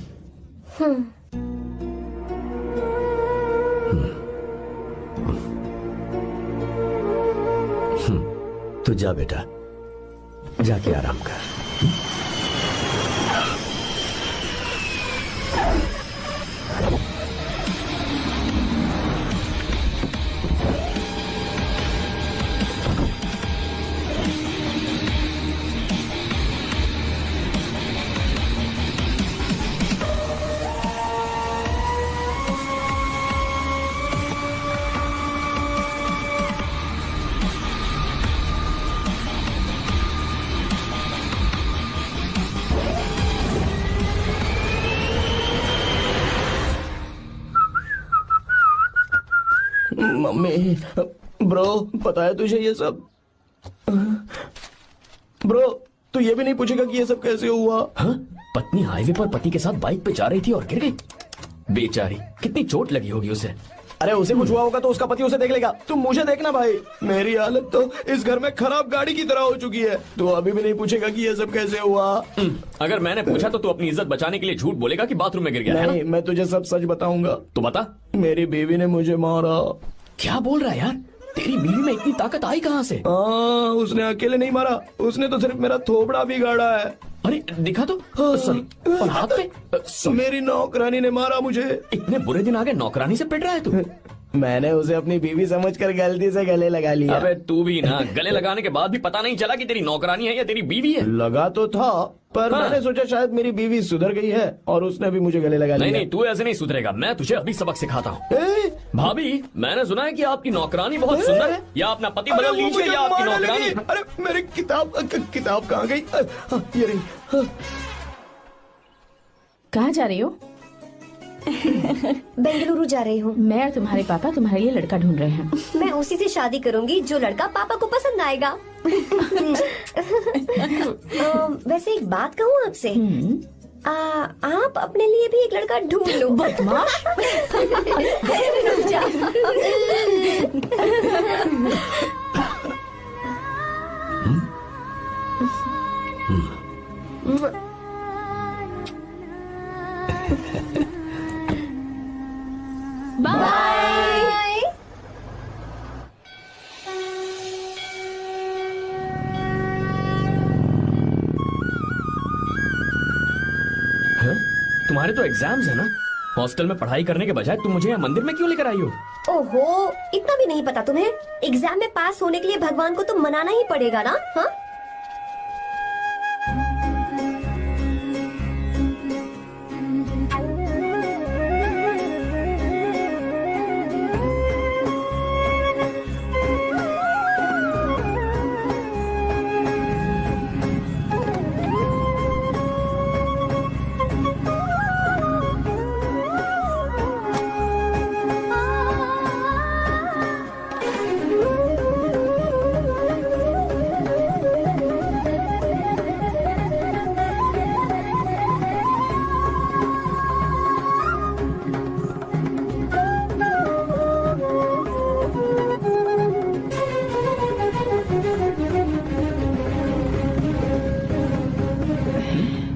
तू जा बेटा, जाके आराम कर। मम्मी, ब्रो, पता है तुझे ये सब? ब्रो, तू ये भी नहीं पूछेगा कि ये सब कैसे हुआ? हाँ? पत्नी हाईवे पर पति के साथ बाइक पे जा रही थी और गिर गई। बेचारी, कितनी चोट लगी होगी उसे। अरे उसे कुछ हुआ होगा तो उसका पति उसे देख लेगा, तुम मुझे देखना भाई। मेरी हालत तो इस घर में खराब गाड़ी की तरह हो चुकी है। तू अभी भी नहीं पूछेगा कि ये सब कैसे हुआ? अगर मैंने पूछा तो तू अपनी इज्जत बचाने के लिए झूठ बोलेगा कि बाथरूम में गिर गया। नहीं, मैं तुझे सब सच बताऊंगा। तो बता। मेरी बीवी ने मुझे मारा। क्या बोल रहा है यार? तेरी बीवी में इतनी ताकत आई कहाँ से? उसने अकेले नहीं मारा, उसने तो सिर्फ मेरा थोबड़ा बिगाड़ा है। अरे दिखा तो। सॉरी, और हाथ पे? मेरी नौकरानी ने मारा मुझे। इतने बुरे दिन आ गए, नौकरानी से पिट रहा है तू? मैंने उसे अपनी बीवी समझकर गलती से गले लगा लिया। अबे तू भी ना, गले लगाने के बाद भी पता नहीं चला कि तेरी नौकरानी है या तेरी बीवी है। लगा तो था, पर मैंने सोचा शायद मेरी बीवी सुधर गई है और उसने भी मुझे गले लगा लिया। नहीं, तू ऐसे नहीं सुधरेगा, मैं तुझे अभी सबक सिखाता हूँ। भाभी, मैंने सुना है कि आपकी नौकरानी बहुत सुंदर है, या अपना पति बदल लीजिए या आपकी नौकरानी। अरे मेरी किताब कहाँ गई? ये रही। कहाँ जा रही हो? बेंगलुरु जा रही हूँ। मैं और तुम्हारे पापा तुम्हारे लिए लड़का ढूंढ रहे हैं। मैं उसी से शादी करूंगी जो लड़का पापा को पसंद आएगा। वैसे एक बात कहूँ आपसे, आप अपने लिए भी एक लड़का ढूंढ लो। बदमाश। बाय। तुम्हारे तो एग्जाम्स है ना? हॉस्टल में पढ़ाई करने के बजाय तुम मुझे यहाँ मंदिर में क्यों लेकर आई हो? ओहो, इतना भी नहीं पता तुम्हें? एग्जाम में पास होने के लिए भगवान को तो मनाना ही पड़ेगा ना? हाँ?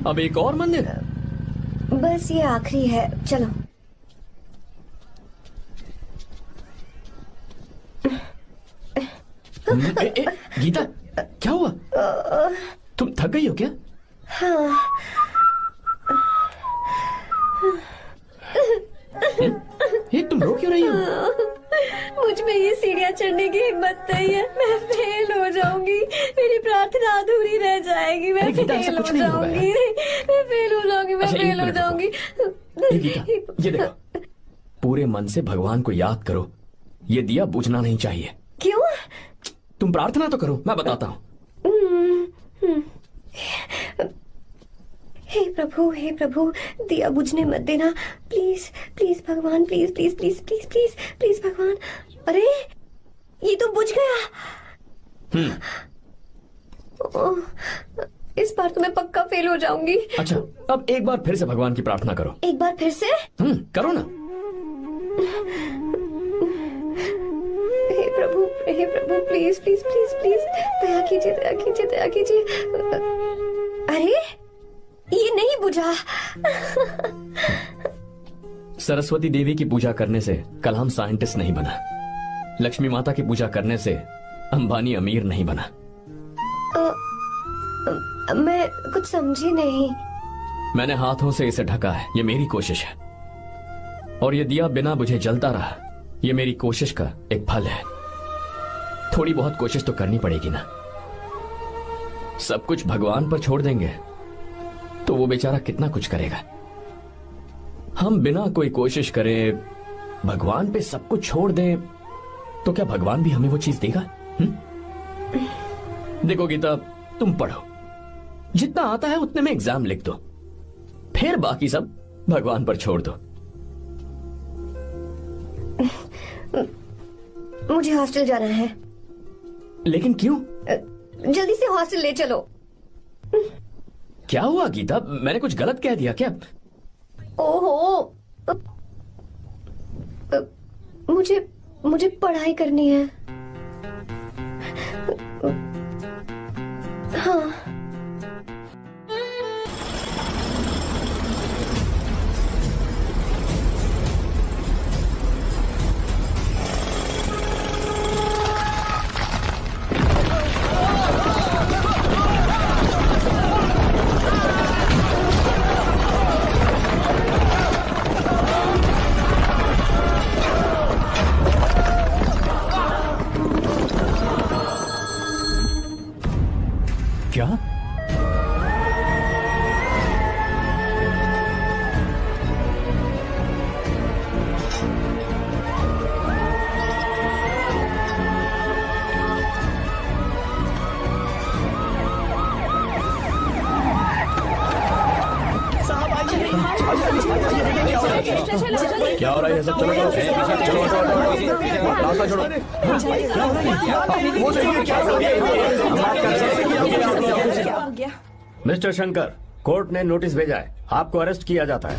अब एक और मंदिर? बस ये आखिरी है, चलो। गीता, क्या हुआ? तुम थक गई हो क्या? हाँ। ये तुम रो क्यों रही हो? मुझ में ये सीढ़ियाँ चढ़ने की हिम्मत नहीं है। मैं फेल हो जाऊंगी, मेरी प्रार्थना अधूरी रह जाएगी। मैं फेल हो जाऊंगी, मैं फेल हो जाऊंगी, मैं फेल हो जाऊंगी। गीता, ये देखो, पूरे मन से भगवान को याद करो। ये दिया बुझना नहीं चाहिए। क्यों? तुम प्रार्थना तो करो, मैं बताता हूँ। हे प्रभु, दिया बुझने मत देना, प्लीज प्लीज भगवान, please please please please please please भगवान। अरे ये तो बुझ गया। इस बार तो मैं पक्का फेल हो जाऊंगी। अच्छा, अब एक बार फिर से भगवान की प्रार्थना करो। एक बार फिर से? करो ना। हे प्रभु, प्लीज प्लीज प्लीज प्लीज, दया कीजिए, दया कीजिए, दया कीजिए। अरे ये नहीं बुझा। सरस्वती देवी की पूजा करने से कलाम साइंटिस्ट नहीं बना। लक्ष्मी माता की पूजा करने से अंबानी अमीर नहीं बना। मैं कुछ समझी नहीं। मैंने हाथों से इसे ढका है, ये मेरी कोशिश है। और ये दिया बिना बुझे जलता रहा, ये मेरी कोशिश का एक फल है। थोड़ी बहुत कोशिश तो करनी पड़ेगी ना। सब कुछ भगवान पर छोड़ देंगे तो वो बेचारा कितना कुछ करेगा। हम बिना कोई कोशिश करे भगवान पे सब कुछ छोड़ दें तो क्या भगवान भी हमें वो चीज देगा? देखो गीता, तुम पढ़ो, जितना आता है उतने में एग्जाम लिख दो, फिर बाकी सब भगवान पर छोड़ दो। मुझे हॉस्टल जाना है। लेकिन क्यों? जल्दी से हॉस्टल ले चलो। क्या हुआ गीता, मैंने कुछ गलत कह दिया क्या? ओहो, मुझे पढ़ाई करनी है। हाँ। क्या? क्या हो रहा है? सब चलो रास्ता छोड़ो। मिस्टर शंकर, कोर्ट ने नोटिस भेजा है, आपको अरेस्ट किया जाता है।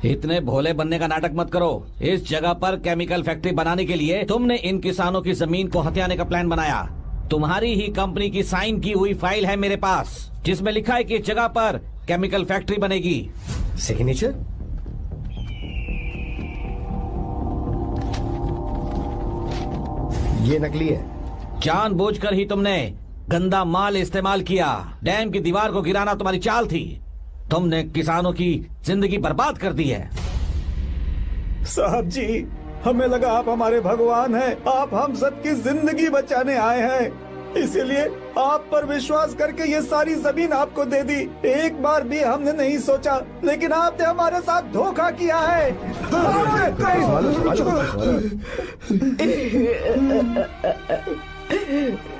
इतने भोले बनने का नाटक मत करो। इस जगह पर केमिकल फैक्ट्री बनाने के लिए तुमने इन किसानों की जमीन को हथियाने का प्लान बनाया। तुम्हारी ही कंपनी की साइन की हुई फाइल है मेरे पास, जिसमें लिखा है कि इस जगह पर केमिकल फैक्ट्री बनेगी। सिग्नेचर? ये नकली है। जानबूझकर ही तुमने गंदा माल इस्तेमाल किया। डैम की दीवार को गिराना तुम्हारी चाल थी। तुमने किसानों की जिंदगी बर्बाद कर दी है। साहब जी, हमें लगा आप हमारे भगवान हैं, आप हम सबकी जिंदगी बचाने आए हैं, इसीलिए आप पर विश्वास करके ये सारी जमीन आपको दे दी। एक बार भी हमने नहीं सोचा, लेकिन आपने हमारे साथ धोखा किया है।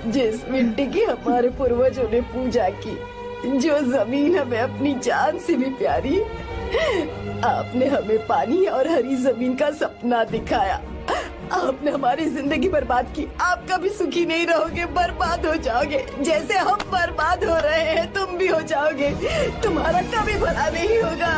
जिस मिट्टी की हमारे पूर्वजों ने पूजा की, जो जमीन हमें अपनी जान से भी प्यारी, आपने हमें पानी और हरी जमीन का सपना दिखाया। आपने हमारी जिंदगी बर्बाद की। आप कभी सुखी नहीं रहोगे, बर्बाद हो जाओगे। जैसे हम बर्बाद हो रहे हैं तुम भी हो जाओगे। तुम्हारा कभी भला नहीं होगा।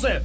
उसे।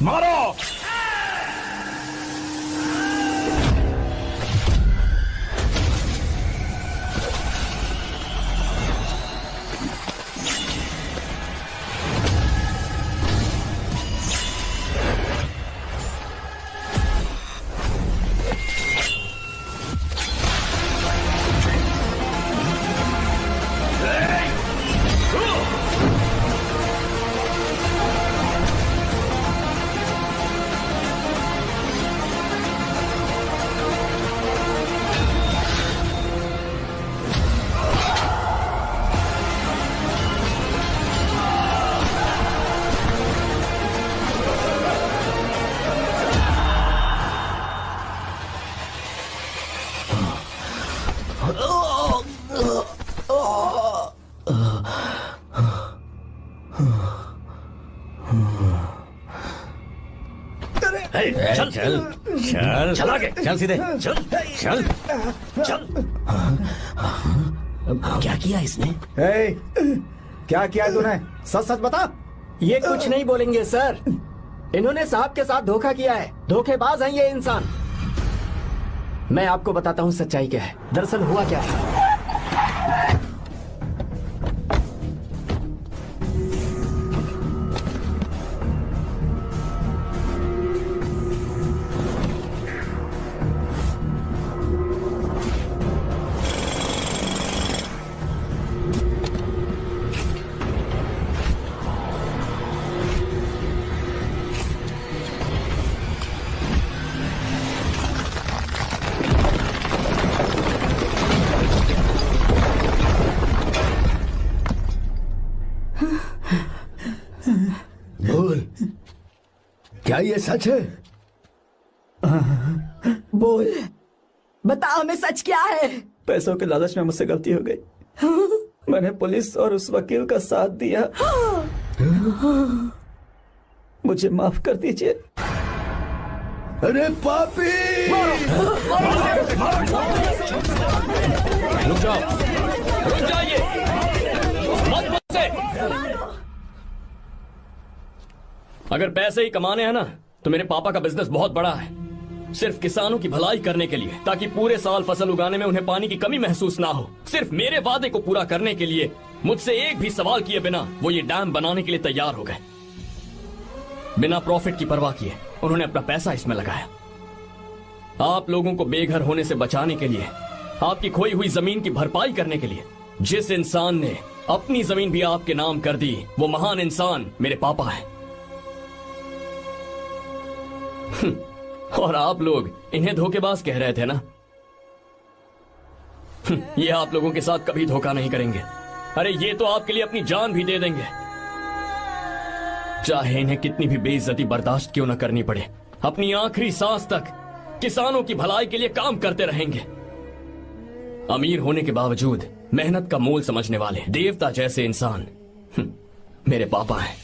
मारो। चल चल चल चल आगे। चल सीधे चल चल चल। क्या किया इसने? क्या किया तूने? सच सच बता। ये कुछ नहीं बोलेंगे सर। इन्होंने साहब के साथ धोखा किया है। धोखेबाज हैं ये इंसान। मैं आपको बताता हूँ सच्चाई क्या है। दरअसल हुआ क्या है। बोल, क्या ये सच है? बोल, बता हमें सच क्या है। पैसों के लालच में मुझसे गलती हो गई। मैंने पुलिस और उस वकील का साथ दिया। मुझे माफ कर दीजिए। अरे पापी! रुक जाओ, रुक जाइए, मत मुझसे। अगर पैसे ही कमाने हैं ना, तो मेरे पापा का बिजनेस बहुत बड़ा है। सिर्फ किसानों की भलाई करने के लिए, ताकि पूरे साल फसल उगाने में उन्हें पानी की कमी महसूस ना हो। सिर्फ मेरे वादे को पूरा करने के लिए मुझसे एक भी सवाल किए बिना वो ये डैम बनाने के लिए तैयार हो गए। बिना प्रॉफिट की परवाह किए उन्होंने अपना पैसा इसमें लगाया। आप लोगों को बेघर होने से बचाने के लिए, आपकी खोई हुई जमीन की भरपाई करने के लिए। जिस इंसान ने अपनी जमीन भी आपके नाम कर दी, वो महान इंसान मेरे पापा है। और आप लोग इन्हें धोखेबाज कह रहे थे ना? ये आप लोगों के साथ कभी धोखा नहीं करेंगे। अरे ये तो आपके लिए अपनी जान भी दे देंगे, चाहे इन्हें कितनी भी बेइज्जती बर्दाश्त क्यों न करनी पड़े। अपनी आखिरी सांस तक किसानों की भलाई के लिए काम करते रहेंगे। अमीर होने के बावजूद मेहनत का मोल समझने वाले देवता जैसे इंसान मेरे पापा हैं।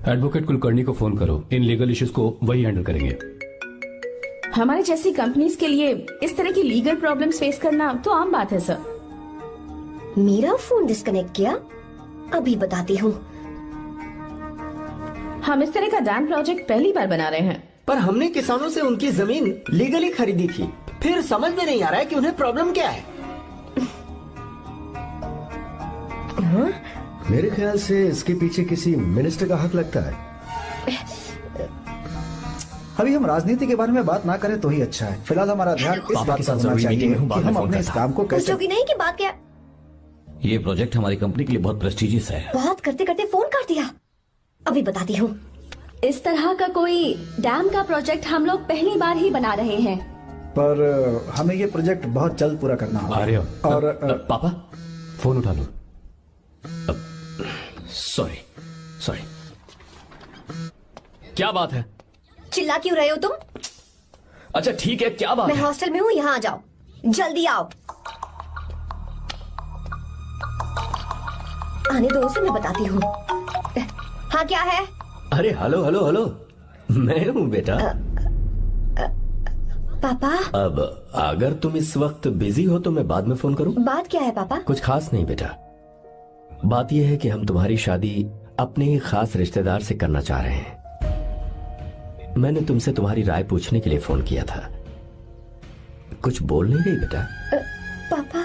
एडवोकेट कुलकर्णी को फोन करो। इन लीगल इश्यूज को वही हैंडल करेंगे। हमारे जैसी कंपनीज के लिए इस तरह की लीगल प्रॉब्लम्स फेस करना तो आम बात है सर। मेरा फोन डिस्कनेक्ट किया? अभी बताती हूँ। हम इस तरह का डैम प्रोजेक्ट पहली बार बना रहे हैं। पर हमने किसानों से उनकी जमीन लीगली खरीदी थी। फिर समझ में नहीं आ रहा है कि उन्हें प्रॉब्लम क्या है। मेरे ख्याल से इसके पीछे किसी मिनिस्टर का हक लगता है। अभी हम राजनीति के बारे में बात ना करें तो ही अच्छा है। फिलहाल हमारा ध्यान इस बात पर होना चाहिए कि हम अपने इस काम को कैसे। पूछोगी नहीं कि बात क्या? ये प्रोजेक्ट हमारी कंपनी के लिए बहुत प्रेस्टिजियस है। बात करते करते फोन काट दिया। अभी बताती हूँ। इस तरह का कोई डैम का प्रोजेक्ट हम लोग पहली बार ही बना रहे हैं। पर हमें ये प्रोजेक्ट बहुत जल्द पूरा करना होगा। आर्य, और पापा फोन उठा लो। सॉरी सॉरी, क्या बात है? चिल्ला क्यों रहे हो तुम? अच्छा ठीक है, क्या बात मैं है? हॉस्टल में हूँ, यहाँ आ जाओ, जल्दी आओ। आने दो उसे, मैं बताती हूँ। हाँ क्या है? अरे हेलो हेलो हेलो, मैं हूँ बेटा। पापा। अब अगर तुम इस वक्त बिजी हो तो मैं बाद में फोन करूँ? बात क्या है पापा? कुछ खास नहीं बेटा, बात यह है कि हम तुम्हारी शादी अपने ही खास रिश्तेदार से करना चाह रहे हैं। मैंने तुमसे तुम्हारी राय पूछने के लिए फोन किया था। कुछ बोल नहीं रही बेटा? पापा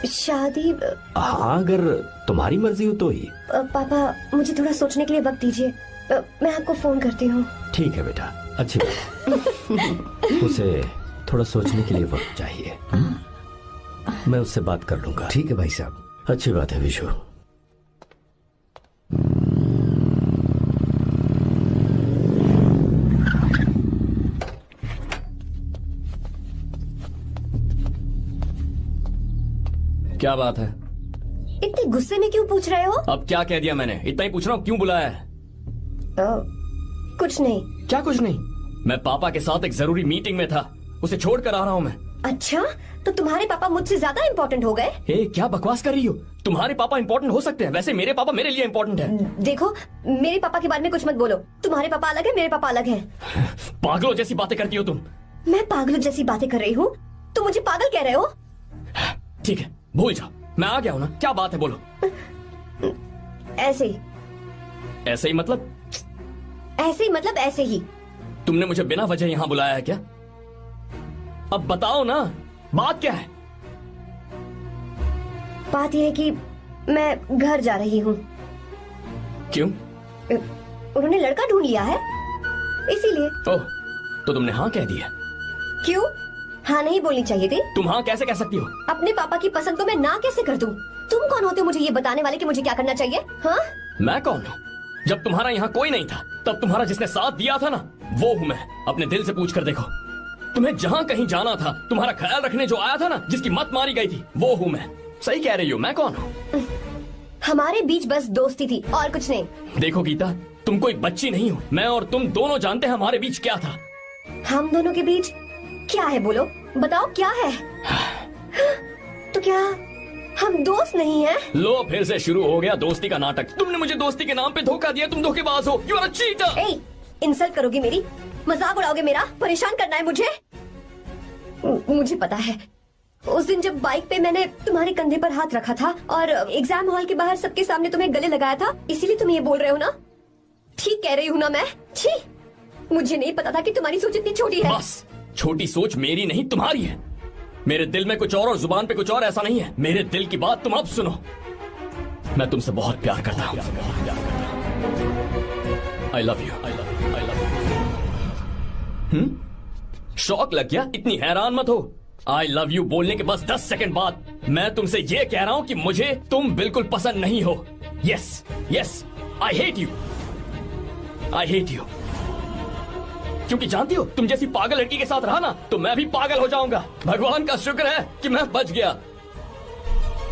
शादी। हाँ अगर तुम्हारी मर्जी हो तो ही। पापा मुझे थोड़ा सोचने के लिए वक्त दीजिए, मैं आपको फोन करती हूँ। ठीक है बेटा, अच्छी बात। उसे थोड़ा सोचने के लिए वक्त चाहिए। मैं उससे बात कर लूंगा। ठीक है भाई साहब। अच्छी बात है विशु। क्या बात है? इतने गुस्से में क्यों पूछ रहे हो? अब क्या कह दिया मैंने? इतना ही पूछ रहा हूँ, क्यों बुलाया है? कुछ नहीं। क्या कुछ नहीं? मैं पापा के साथ एक जरूरी मीटिंग में था, उसे छोड़ कर आ रहा हूँ मैं। अच्छा, तो तुम्हारे पापा मुझसे ज्यादा इम्पोर्टेंट हो गए? क्या बकवास कर रही हो? तुम्हारे पापा इम्पोर्टेंट हो सकते हैं, वैसे मेरे पापा मेरे लिए इम्पोर्टेंट है। देखो, मेरे पापा के बारे में कुछ मत बोलो। तुम्हारे पापा अलग है, मेरे पापा अलग है। पागलों जैसी बातें करती हो तुम। मैं पागलों जैसी बातें कर रही हूँ? तुम मुझे पागल कह रहे हो? ठीक है, भूल जाओ, मैं आ गया हूँ ना। क्या बात है, बोलो। ऐसे ही। ऐसे ही मतलब? ऐसे ही मतलब ऐसे ही। तुमने मुझे बिना वजह यहाँ बुलाया है क्या? अब बताओ ना, बात क्या है? बात यह है कि मैं घर जा रही हूँ। क्यों? उन्होंने लड़का ढूंढ लिया है, इसीलिए। ओह, तो तुमने हाँ कह दिया? क्यों? हाँ नहीं बोलनी चाहिए थी? तुम हाँ कैसे कह सकती हो? अपने पापा की पसंद को मैं ना कैसे कर दूं? तुम कौन होते हो मुझे ये बताने वाले कि मुझे क्या करना चाहिए? हाँ? मैं कौन हूँ? जब तुम्हारा यहाँ कोई नहीं था, तब तुम्हारा जिसने साथ दिया था ना, वो हूँ मैं। अपने दिल से पूछ कर देखो, तुम्हें जहाँ कहीं जाना था, तुम्हारा ख्याल रखने जो आया था ना, जिसकी मत मारी गई थी, वो हूँ मैं। सही कह रही हो, मैं कौन हूँ? हमारे बीच बस दोस्ती थी और कुछ नहीं। देखो गीता, तुम कोई बच्ची नहीं हो। मैं और तुम दोनों जानते हैं हमारे बीच क्या था। हम दोनों के बीच क्या है? बोलो, बताओ क्या है? तो क्या हम दोस्त नहीं हैं? लो, फिर से शुरू हो गया दोस्ती का नाटक। तुमने मुझे दोस्ती के नाम पे धोखा दिया, तुम धोखेबाज हो। You are a cheater. ए, इंसल्ट करोगे मेरी? मजाक उड़ाओगे मेरा? परेशान करना है मुझे? मुझे पता है, उस दिन जब बाइक पे मैंने तुम्हारे कंधे पर हाथ रखा था और एग्जाम हॉल के बाहर सबके सामने तुम्हें गले लगाया था, इसीलिए तुम ये बोल रहे हो ना? ठीक कह रही हूँ ना मैं? छी, मुझे नहीं पता था कि तुम्हारी सोच इतनी छोटी है। बस, छोटी सोच मेरी नहीं तुम्हारी है। मेरे दिल में कुछ और जुबान पे कुछ और, ऐसा नहीं है। मेरे दिल की बात तुम अब सुनो। मैं तुमसे बहुत प्यार करता हूँ। I love you, I love you, I love you. शौक लग गया? इतनी हैरान मत हो। आई लव यू बोलने के बस 10 सेकंड बाद मैं तुमसे ये कह रहा हूँ कि मुझे तुम बिल्कुल पसंद नहीं हो। Yes yes, I hate you, I hate you. क्योंकि जानती हो, तुम जैसी पागल लड़की के साथ रहा ना, तो मैं भी पागल हो जाऊंगा। भगवान का शुक्र है कि मैं बच गया।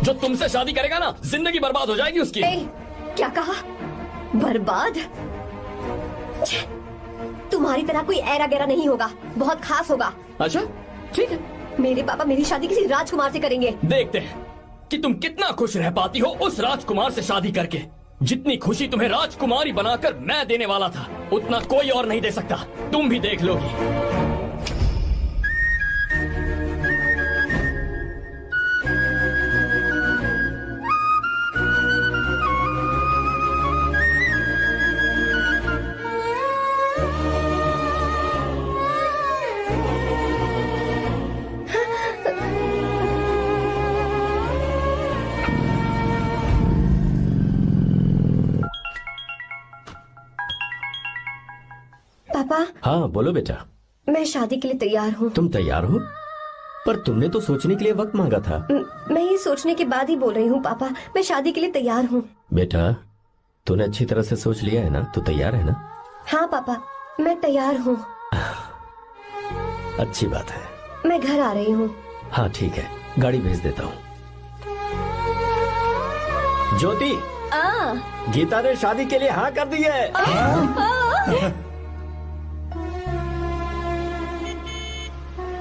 जो तुमसे शादी करेगा ना, जिंदगी बर्बाद हो जाएगी उसकी। क्या कहा? बर्बाद? तुम्हारी तरह कोई ऐरा गैरा नहीं होगा, बहुत खास होगा। अच्छा ठीक है, मेरे पापा मेरी शादी किसी राजकुमार से करेंगे। देखते हैं कि तुम कितना खुश रह पाती हो उस राजकुमार से शादी करके। जितनी खुशी तुम्हें राजकुमारी बनाकर मैं देने वाला था, उतना कोई और नहीं दे सकता। तुम भी देख लोगी। पापा। हाँ बोलो बेटा। मैं शादी के लिए तैयार हूँ। तुम तैयार हो? पर तुमने तो सोचने के लिए वक्त मांगा था। मैं ये सोचने के बाद ही बोल रही हूँ पापा, मैं शादी के लिए तैयार हूँ। बेटा तूने अच्छी तरह से सोच लिया है ना? तू तैयार है ना? हाँ पापा, मैं तैयार हूँ। अच्छी बात है। मैं घर आ रही हूँ। हाँ ठीक है, गाड़ी भेज देता हूँ। ज्योति, गीता ने शादी के लिए हाँ कर दी है।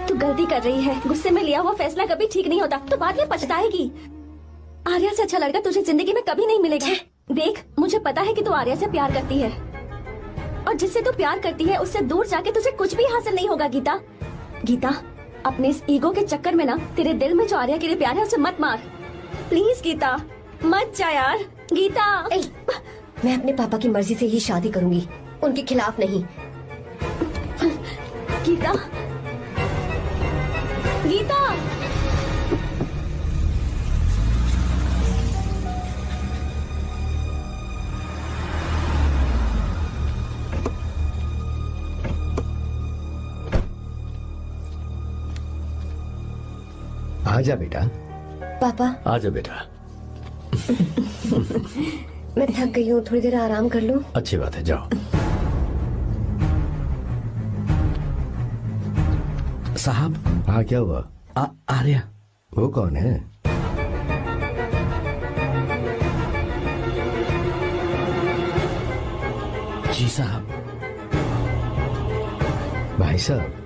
तू गलती कर रही है। गुस्से में लिया हुआ फैसला कभी ठीक नहीं होता, तो बाद में पछताएगी। आर्या से अच्छा लड़का तुझे जिंदगी में कभी नहीं मिलेगा। देख, मुझे पता है कि तू आर्या से प्यार करती है, और जिससे तू प्यार करती है उससे दूर जाके तुझे कुछ भी हासिल नहीं होगा। गीता, गीता, अपने इस ईगो के चक्कर में ना तेरे दिल में जो आर्या के लिए प्यार है उसे मत मार। प्लीज गीता, मत जा यार। गीता, मैं अपने पापा की मर्जी से ही शादी करूंगी, उनके खिलाफ नहीं। गीता, गीता। आजा बेटा। पापा। आजा बेटा। मैं थक गई हूँ, थोड़ी देर आराम कर लूँ। अच्छी बात है, जाओ। साहब। हाँ क्या हुआ? आर्या। वो कौन है? जी साहब। भाई साहब।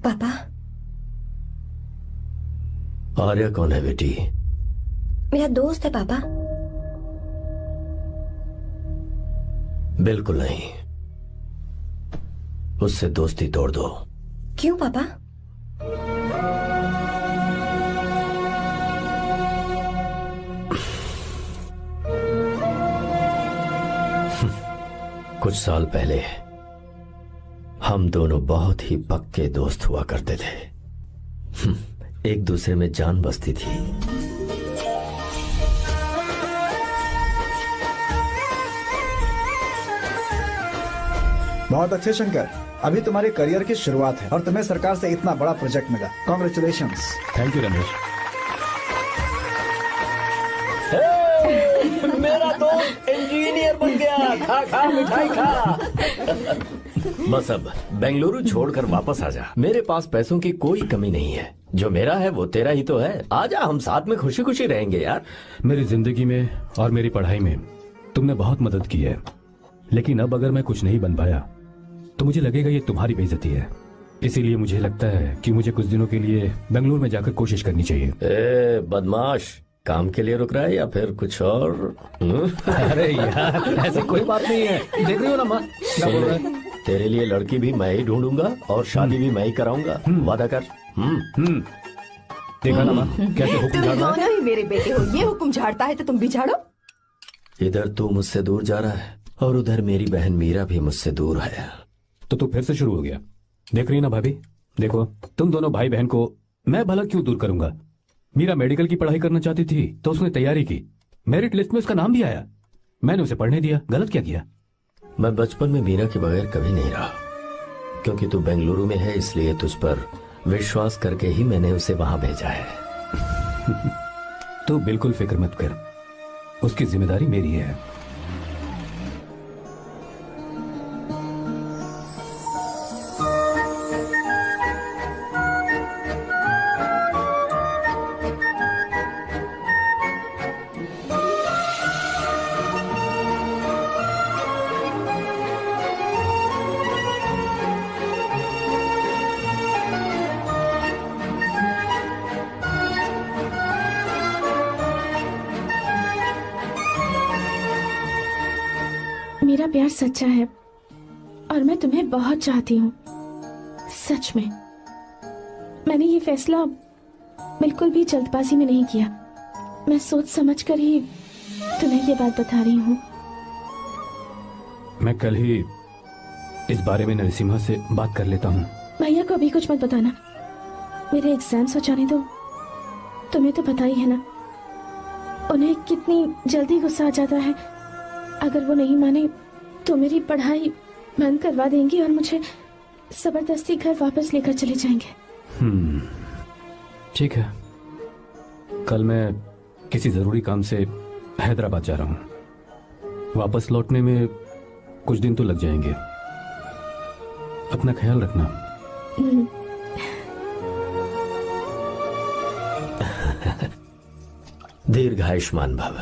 पापा। आर्या कौन है बेटी? मेरा दोस्त है पापा। बिल्कुल नहीं, उससे दोस्ती तोड़ दो। क्यों पापा? कुछ साल पहले हम दोनों बहुत ही पक्के दोस्त हुआ करते थे। एक दूसरे में जान बसती थी। बहुत अच्छे शंकर, अभी तुम्हारे करियर की शुरुआत है और तुम्हें सरकार से इतना बड़ा प्रोजेक्ट मिला। कॉन्ग्रेचुलेशंस। Thank you Ramesh. मेरा दोस्त इंजीनियर बन गया। खा खा मिठाई खा। बस अब बेंगलुरु छोड़कर वापस आ जा। मेरे पास पैसों की कोई कमी नहीं है। जो मेरा है वो तेरा ही तो है। आजा, हम साथ में खुशी खुशी रहेंगे यार। मेरी जिंदगी में और मेरी पढ़ाई में तुमने बहुत मदद की है, लेकिन अब अगर मैं कुछ नहीं बन पाया तो मुझे लगेगा ये तुम्हारी बेइज्जती है। इसीलिए मुझे लगता है कि मुझे कुछ दिनों के लिए बेंगलुरु में जाकर कोशिश करनी चाहिए। ए बदमाश, काम के लिए रुक रहा है या फिर कुछ और? अरे यार, ऐसी कोई बात नहीं है। देख रही हो ना माँ, क्या बोल रहा है? तेरे लिए लड़की भी मैं ही ढूंढूंगा और शादी भी मैं ही कराऊंगा। वादा कर। देखा ना माँ, कैसे हुक्म तुम झाड़ रहा है? दोनों ही मेरे बेटे हो। ये हुक्म झाड़ता है तो तुम भी झाड़ो। इधर तू मुझसे दूर जा रहा है और उधर मेरी बहन मीरा भी मुझसे दूर है। तो तू फिर से शुरू हो गया। देख रही ना भाभी, देखो तुम दोनों भाई बहन को मैं भला क्यों दूर करूंगा। मीरा मेडिकल की पढ़ाई करना चाहती थी तो उसने तैयारी की, मेरिट लिस्ट में उसका नाम भी आया, मैंने उसे पढ़ने दिया। गलत क्या किया? मैं बचपन में मीरा के बगैर कभी नहीं रहा, क्योंकि तू बेंगलुरु में है इसलिए तुझ पर विश्वास करके ही मैंने उसे वहां भेजा है। तू बिल्कुल फिक्र मत कर, उसकी जिम्मेदारी मेरी है। मेरा प्यार सच्चा है और मैं तुम्हें बहुत चाहती हूँ, सच में। मैंने ये फैसला बिल्कुल भी जल्दबाजी में नहीं किया। मैं सोच समझकर ही तुम्हें ये बात बता रही हूँ। मैं कल ही इस बारे में नरसिम्हा से बात कर लेता हूँ। भैया को अभी कुछ मत बताना, मेरे एग्जाम्स हो जाने दो। तुम्हें तो पता ही है ना उन्हें कितनी जल्दी गुस्सा आ जाता है। अगर वो नहीं माने तो मेरी पढ़ाई बंद करवा देंगे और मुझे जबरदस्ती घर वापस लेकर चले जाएंगे। ठीक है, कल मैं किसी जरूरी काम से हैदराबाद जा रहा हूँ। वापस लौटने में कुछ दिन तो लग जाएंगे। अपना ख्याल रखना। दीर्घायुष्मान भव।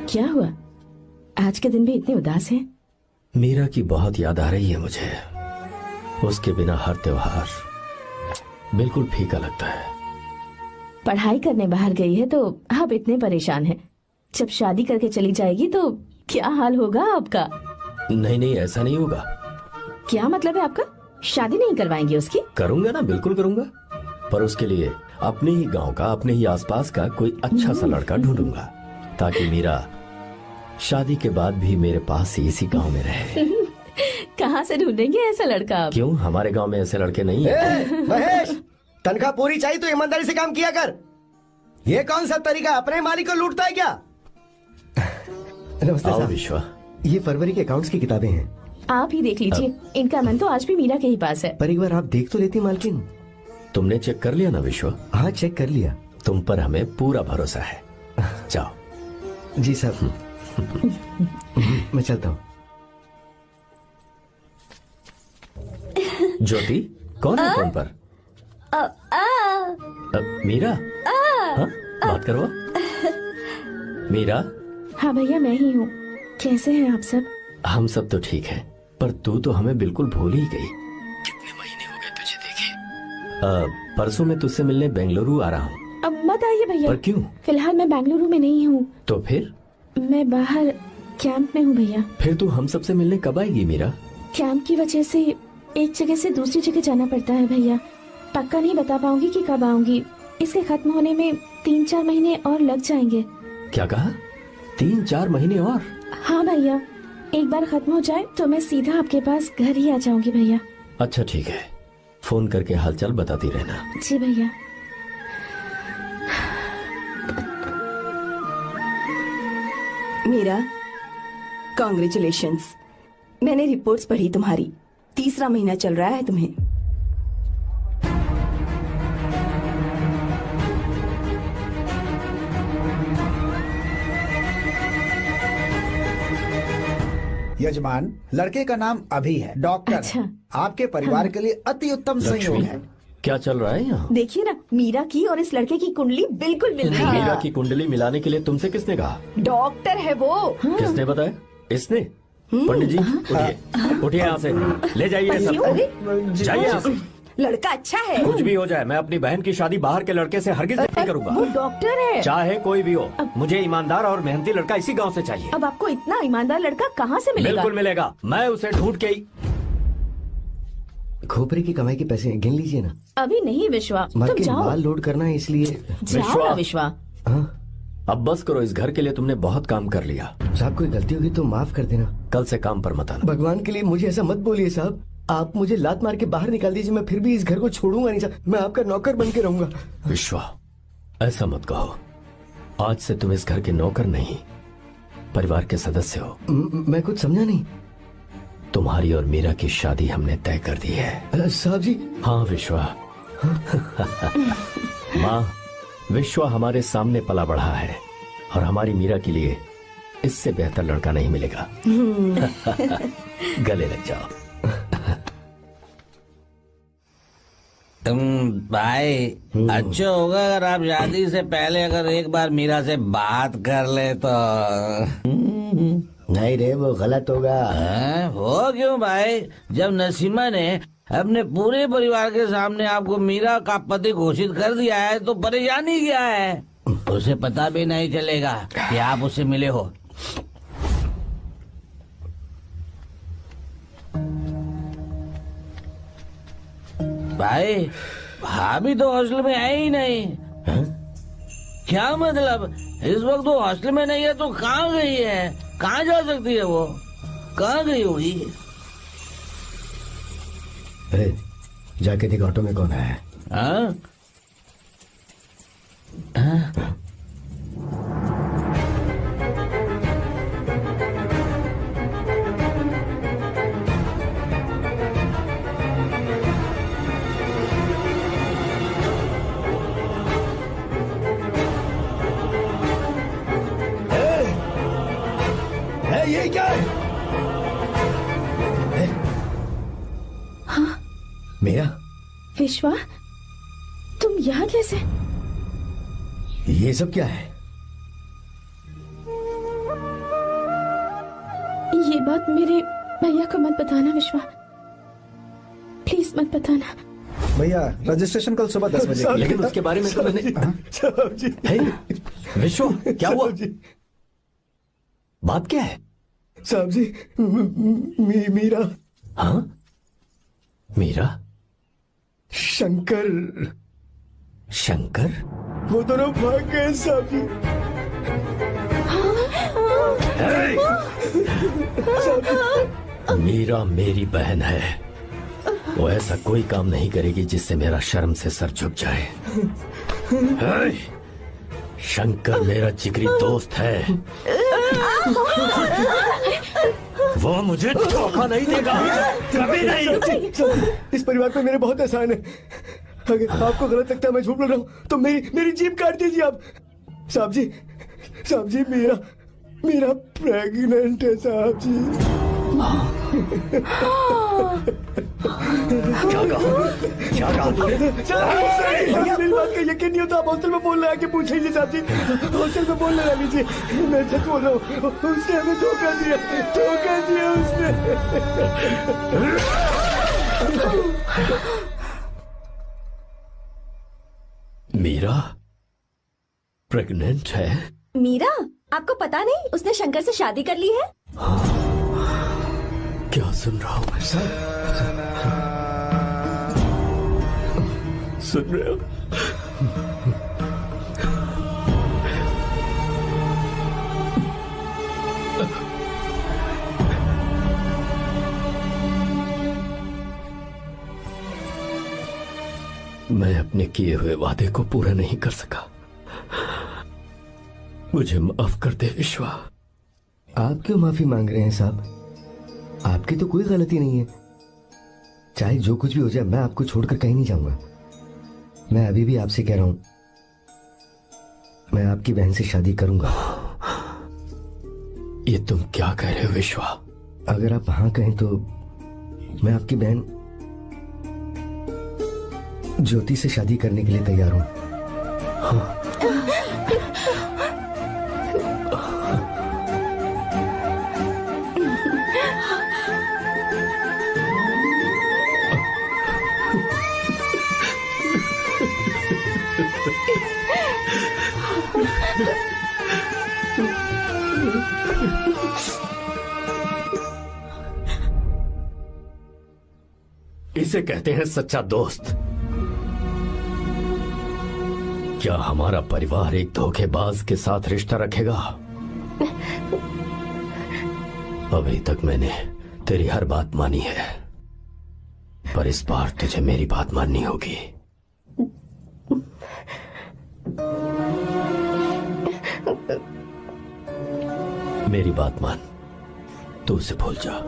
क्या हुआ, आज के दिन भी इतने उदास हैं? मीरा की बहुत याद आ रही है मुझे। उसके बिना हर त्योहार बिल्कुल फीका लगता है। पढ़ाई करने बाहर गई है तो आप इतने परेशान हैं। जब शादी करके चली जाएगी तो क्या हाल होगा आपका? नहीं नहीं, ऐसा नहीं होगा। क्या मतलब है आपका? शादी नहीं करवाएंगे उसकी? करूंगा ना, बिल्कुल करूंगा, पर उसके लिए अपने ही गांव का, अपने ही आसपास का कोई अच्छा सा लड़का ढूंढूंगा ताकि मीरा शादी के बाद भी मेरे पास ही इसी गांव में रहे। कहाँ से ढूंढेंगे ऐसा लड़का आप? क्यों, हमारे गांव में ऐसे लड़के नहीं हैं? महेश, तनख्वाह पूरी चाहिए तो ईमानदारी से काम किया कर। ये कौन सा तरीका, अपने मालिक को लूटता है क्या? नमस्ते आओ साहब। विश्वा। ये फरवरी के अकाउंट्स की किताबें हैं। आप ही देख लीजिए, इनका मन तो आज भी मीरा के ही पास है। पर एक बार आप देख तो लेती मालकिन। तुमने चेक कर लिया ना विश्वा? हाँ, चेक कर लिया। तुम पर हमें पूरा भरोसा है। जाओ। जी साहब। मैं चलता हूँ। ज्योति, कौन है फोन पर? मीरा? हाँ, बात करो। मीरा? हाँ भैया, मैं ही हूँ। कैसे हैं आप सब? हम सब तो ठीक हैं, पर तू तो हमें बिल्कुल भूल ही गई। कितने महीने हो गए तुझे देखे। परसों मैं तुझसे मिलने बेंगलुरु आ रहा हूँ। अब मत आइए भैया। पर क्यों? फिलहाल मैं बेंगलुरु में नहीं हूँ। तो फिर? मैं बाहर कैंप में हूँ भैया। फिर तू हम सबसे मिलने कब आएगी मीरा? कैंप की वजह से एक जगह से दूसरी जगह जाना पड़ता है भैया। पक्का नहीं बता पाऊंगी कि कब आऊंगी। इसके खत्म होने में 3-4 महीने और लग जाएंगे। क्या कहा? 3-4 महीने और? हाँ भैया, एक बार खत्म हो जाए तो मैं सीधा आपके पास घर ही आ जाऊंगी भैया। अच्छा ठीक है, फोन करके हालचाल बताती रहना। जी भैया। मीरा, कॉन्ग्रेचुलेशंस। मैंने रिपोर्ट्स पढ़ी तुम्हारी। 3रा महीना चल रहा है तुम्हें। यजमान, लड़के का नाम अभी है, डॉक्टर। अच्छा। आपके परिवार के लिए अति उत्तम संयोग है। क्या चल रहा है यहाँ? देखिए ना, मीरा की और इस लड़के की कुंडली बिल्कुल मिल रही है। मीरा की कुंडली मिलाने के लिए तुमसे किसने कहा? डॉक्टर है वो। किसने बताया? इसने? पंडित जी, उठिए, उठिए यहाँ से, ले जाइए सब। जाइए यहाँ से। लड़का अच्छा है। कुछ भी हो जाए, मैं अपनी बहन की शादी बाहर के लड़के से हरगिज नहीं करूंगा। वो डॉक्टर है। चाहे कोई भी हो, मुझे ईमानदार और मेहनती लड़का इसी गांव से चाहिए। अब आपको इतना ईमानदार लड़का कहाँ से मिलेगा? बिल्कुल मिलेगा, मैं उसे ढूंढ के ही। खोपरे की कमाई के पैसे गिन लीजिए ना। अभी नहीं विश्वा, तुम मालकिन, जाओ। माल लोड करना है इसलिए। जाओ ना विश्वा। अब बस करो, इस घर के लिए तुमने बहुत काम कर लिया। साहब, कोई गलती होगी तो माफ कर देना। कल से काम पर मत आना। भगवान के लिए मुझे ऐसा मत बोलिए साहब। आप मुझे लात मार के बाहर निकाल दीजिए, मैं फिर भी इस घर को छोड़ूंगा नहीं साहब। मैं आपका नौकर बन के रहूंगा। विश्वा, ऐसा मत कहो। आज से तुम इस घर के नौकर नहीं, परिवार के सदस्य हो। मैं कुछ समझा नहीं। तुम्हारी और मीरा की शादी हमने तय कर दी है। साहब जी। हाँ विश्वा। माँ, विश्वा हमारे सामने पला बढ़ा है और हमारी मीरा के लिए इससे बेहतर लड़का नहीं मिलेगा। गले लग जाओ। भाई, अच्छा होगा अगर आप शादी से पहले अगर एक बार मीरा से बात कर ले तो। नहीं रे, वो गलत होगा। हो क्यों भाई? जब नसीमा ने अपने पूरे परिवार के सामने आपको मीरा का पति घोषित कर दिया है तो परेशानी क्या है? उसे पता भी नहीं चलेगा कि आप उससे मिले हो। भाई भाभी तो हॉस्टल में है ही नहीं। क्या मतलब? इस वक्त वो हॉस्टल में नहीं है तो कहाँ गई है? कहाँ जा सकती है वो? कहाँ गई होगी? जाके देख ऑटो में कौन आया है। हाँ? हाँ? ये क्या है? हाँ मेरा विश्वा, तुम यहाँ कैसे? ये सब क्या है? ये बात मेरे भैया को मत बताना विश्वा, प्लीज मत बताना। भैया रजिस्ट्रेशन कल सुबह 10 बजे। लेकिन उसके बारे में तो मैंने विश्व क्या हुआ? बात क्या है? साहब जी मीरा। हाँ मीरा? शंकर। शंकर? वो दोनों भाग गए साहब जी। मीरा मेरी बहन है, वो ऐसा कोई काम नहीं करेगी जिससे मेरा शर्म से सर झुक जाए। शंकर मेरा जिगरी दोस्त है, वो मुझे धोखा नहीं देगा, कभी नहीं। इस परिवार पे मेरे बहुत एहसान है। अगर आपको गलत लगता है मैं झूठ बोल रहा हूँ तो मेरी जीभ काट दीजिए आप। साहब जी मेरा प्रेग्नेंट है साहब जी। क्या कहा तूने? मेरी बात का यकीन नहीं होता, आप हॉस्टल में फोन लगा के पूछ लीजिए साहब जी। हॉस्टल में फोन लगा लीजिए, मैं सच बोल रहा हूँ। उसने हमें धोखा दिया उसने। मीरा प्रेग्नेंट है? मीरा, आपको पता नहीं उसने शंकर से शादी कर ली है? क्या सुन रहा हूँ मैं? सुन रहे हो? मैं अपने किए हुए वादे को पूरा नहीं कर सका, मुझे माफ कर दे विश्वा। आप क्यों माफी मांग रहे हैं साहब? आपकी तो कोई गलती नहीं है। चाहे जो कुछ भी हो जाए मैं आपको छोड़कर कहीं नहीं जाऊंगा। मैं अभी भी आपसे कह रहा हूं, मैं आपकी बहन से शादी करूंगा। ये तुम क्या कह रहे हो विश्वा? अगर आप हाँ कहें तो मैं आपकी बहन ज्योति से शादी करने के लिए तैयार हूं। हाँ। इसे कहते हैं सच्चा दोस्त। क्या हमारा परिवार एक धोखेबाज के साथ रिश्ता रखेगा? अभी तक मैंने तेरी हर बात मानी है, पर इस बार तुझे मेरी बात माननी होगी। मेरी बात मान, तू उसे भूल जा।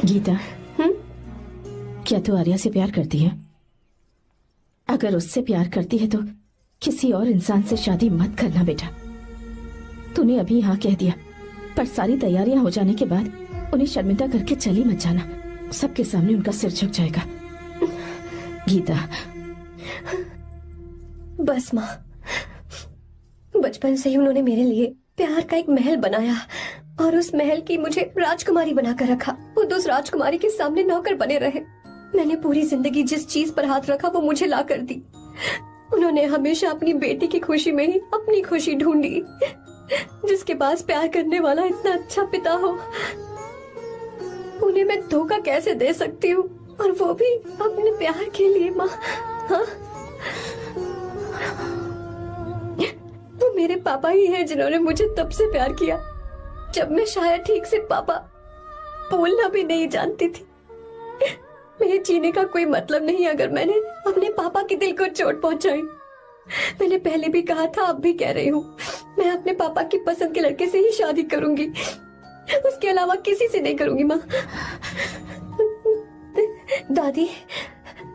गीता, क्या तू आर्या से प्यार करती है? अगर उससे प्यार करती है तो किसी और इंसान से शादी मत करना बेटा। तूने अभी हाँ कह दिया, पर सारी तैयारियां हो जाने के बाद उन्हें शर्मिंदा करके चली मत जाना, सबके सामने उनका सिर झुक जाएगा। गीता। बस माँ, बचपन से ही उन्होंने मेरे लिए प्यार का एक महल बनाया और उस महल की मुझे राजकुमारी बनाकर रखा। वो उस राजकुमारी के सामने नौकर बने रहे। मैंने पूरी जिंदगी जिस चीज पर हाथ रखा वो मुझे ला कर दी। उन्होंने हमेशा अपनी बेटी की खुशी में ही अपनी खुशी ढूंढी। जिसके पास प्यार करने वाला इतना अच्छा पिता हो, उन्हें मैं धोखा कैसे दे सकती हूँ, और वो भी अपने प्यार के लिए। माँ, हाँ, वो मेरे पापा ही हैं जिन्होंने मुझे तब से प्यार किया जब मैं शायद ठीक से पापा बोलना भी नहीं जानती थी। मेरे जीने का कोई मतलब नहीं अगर मैंने अपने पापा के दिल को चोट पहुंचाई। मैंने पहले भी कहा था, अब भी कह रही हूँ, मैं अपने पापा की पसंद के लड़के से ही शादी करूंगी, उसके अलावा किसी से नहीं करूंगी। माँ, दादी,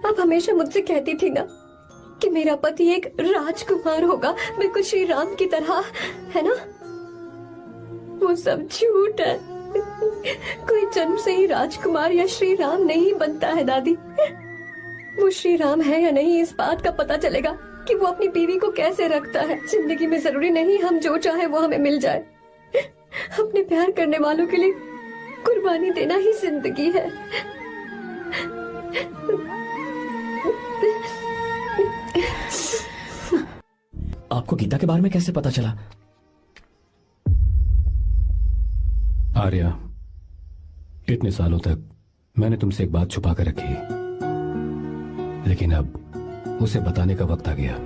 आप हमेशा मुझसे कहती थी ना कि मेरा पति एक राजकुमार होगा, बिल्कुल श्री राम की तरह, है ना? वो सब झूठ है। कोई जन्म से ही राजकुमार या श्री राम नहीं बनता है दादी। वो श्री राम है या नहीं, इस बात का पता चलेगा कि वो अपनी बीवी को कैसे रखता है। जिंदगी में जरूरी नहीं हम जो चाहे वो हमें मिल जाए। अपने प्यार करने वालों के लिए कुर्बानी देना ही जिंदगी है। आपको गीता के बारे में कैसे पता चला? आर्या, इतने सालों तक मैंने तुमसे एक बात छुपा कर रखी, लेकिन अब उसे बताने का वक्त आ गया।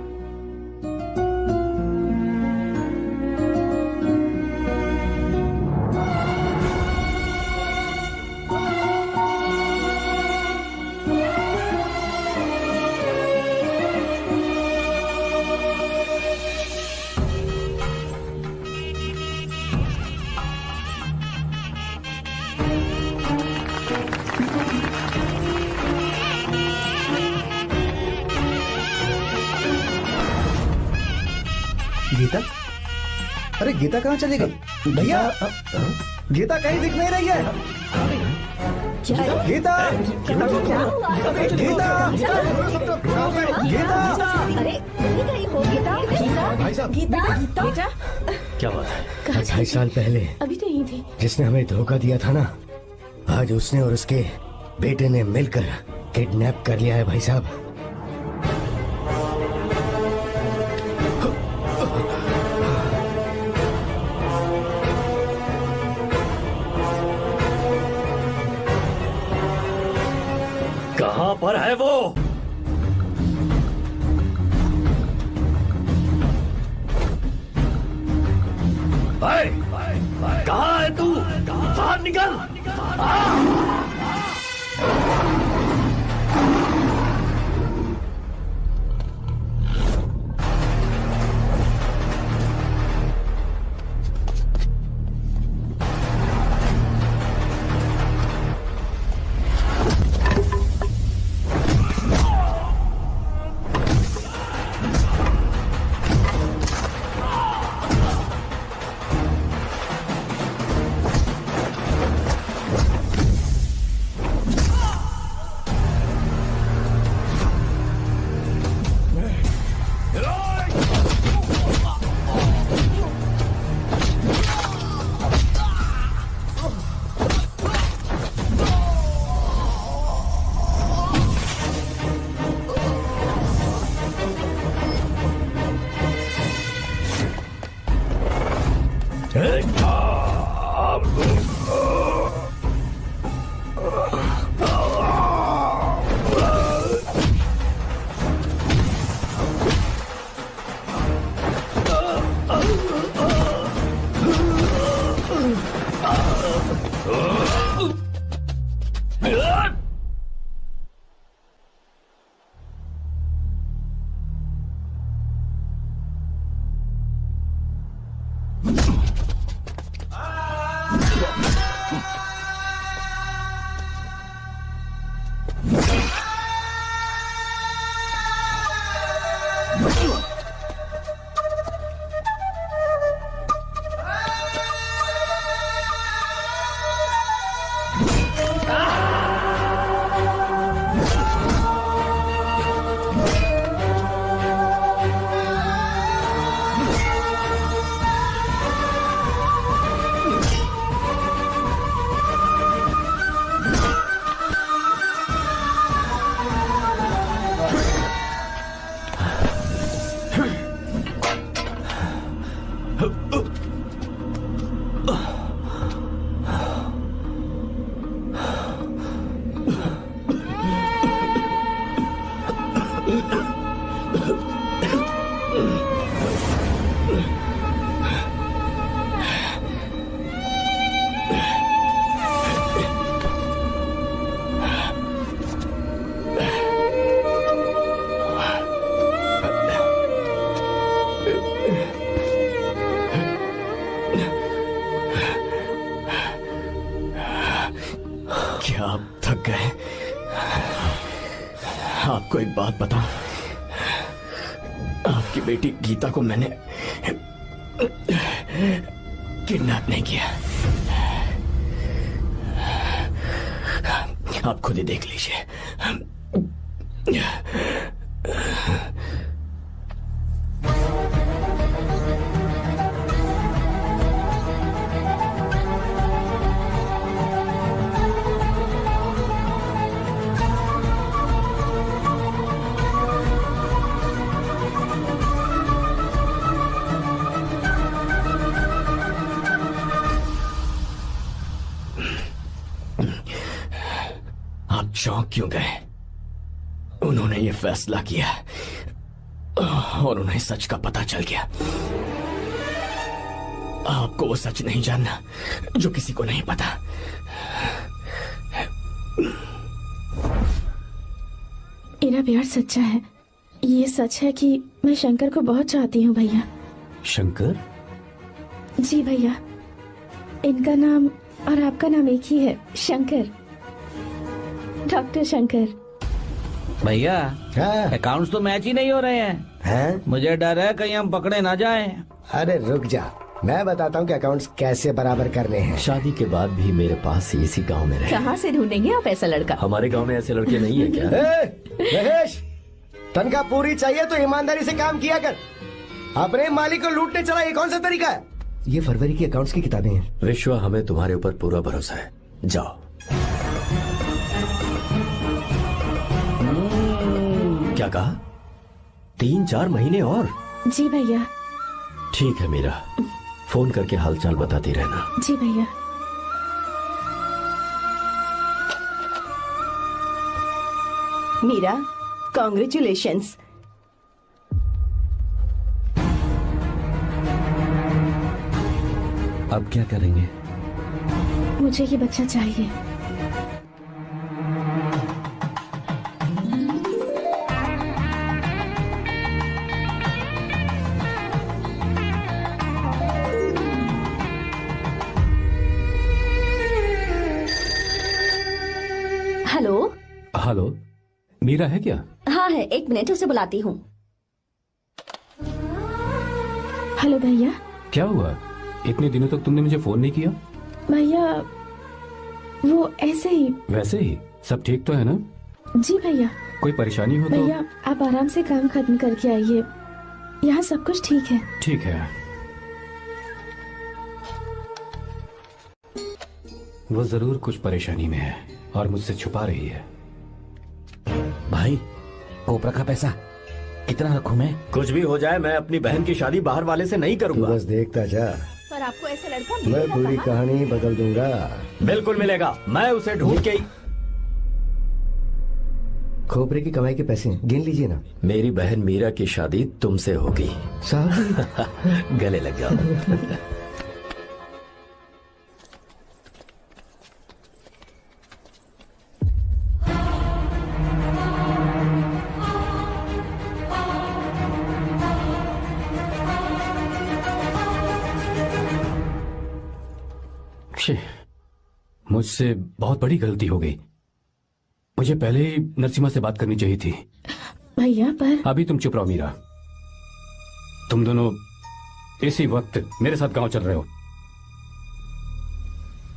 गीता? अरे गीता कहाँ चली गई? भैया, गीता कहीं दिख नहीं रही है। गीता, गीता, गीता, अरे कहीं हो गीता? भाई साहब, बेटा, क्या बात है? 2.5 साल पहले अभी तो यहीं थी। जिसने हमें धोखा दिया था ना, आज उसने और उसके बेटे ने मिलकर किडनैप कर लिया है भाई साहब। कहां पर है वो? कहां है तू? बाहर निकल! आपको एक बात बताऊं, आपकी बेटी गीता को मैंने किडनैप नहीं किया। आप खुद ही देख लीजिए। आप चौंक क्यों गए? उन्होंने ये फैसला किया और उन्हें सच का पता चल गया। आपको वो सच नहीं जानना जो किसी को नहीं पता। मेरा प्यार सच्चा है। ये सच है कि मैं शंकर को बहुत चाहती हूँ भैया। शंकर? जी भैया, इनका नाम और आपका नाम एक ही है, शंकर, डॉक्टर शंकर। भैया अकाउंट्स तो मैच ही नहीं हो रहे हैं। मुझे डर है कहीं हम पकड़े ना जाएं। अरे रुक जा, मैं बताता हूँ कि अकाउंट्स कैसे बराबर करने हैं। शादी के बाद भी मेरे पास इसी गांव में रहे। कहाँ से ढूंढेंगे आप ऐसा लड़का? हमारे गांव में ऐसे लड़के नहीं है क्या? महेश, तनख्वाह पूरी चाहिए तो ईमानदारी से काम किया कर। अपने मालिक को लूटने चला, ये कौन सा तरीका है? ये फरवरी की अकाउंट्स की किताबें हैं। विश्वा, हमें तुम्हारे ऊपर पूरा भरोसा है। जाओ। क्या कहा? 3-4 महीने और? जी भैया। ठीक है मीरा, फोन करके हालचाल बताती रहना। जी भैया। मीरा, कॉन्ग्रेचुलेशंस। अब क्या करेंगे? मुझे ये बच्चा चाहिए। हेलो। हेलो, मीरा है क्या? हाँ है, 1 मिनट, उसे बुलाती हूँ। हेलो भैया। क्या हुआ? इतने दिनों तक तुमने मुझे फोन नहीं किया? भैया वो ऐसे ही। वैसे ही? सब ठीक तो है ना? जी भैया। कोई परेशानी हो तो? भैया आप आराम से काम खत्म करके आइए, यहाँ सब कुछ ठीक है। ठीक है। वो जरूर कुछ परेशानी में है और मुझसे छुपा रही है। भाई, कोपरा का पैसा कितना रखूं मैं? कुछ भी हो जाए, मैं अपनी बहन की शादी बाहर वाले से नहीं करूंगा। बस देखता जा, पर आपको ऐसा लड़का मैं मिलेगा पूरी कहाँ? कहानी ही बदल दूंगा। बिल्कुल मिलेगा, मैं उसे ढूंढ के ही। खोपरे की कमाई के पैसे गिन लीजिए ना। मेरी बहन मीरा की शादी तुमसे होगी। साहब गले लग जाओ। मुझसे बहुत बड़ी गलती हो गई। मुझे पहले ही नरसिम्हा से बात करनी चाहिए थी। भैया पर अभी तुम चुप रहो मीरा। तुम दोनों इसी वक्त मेरे साथ गांव चल रहे हो।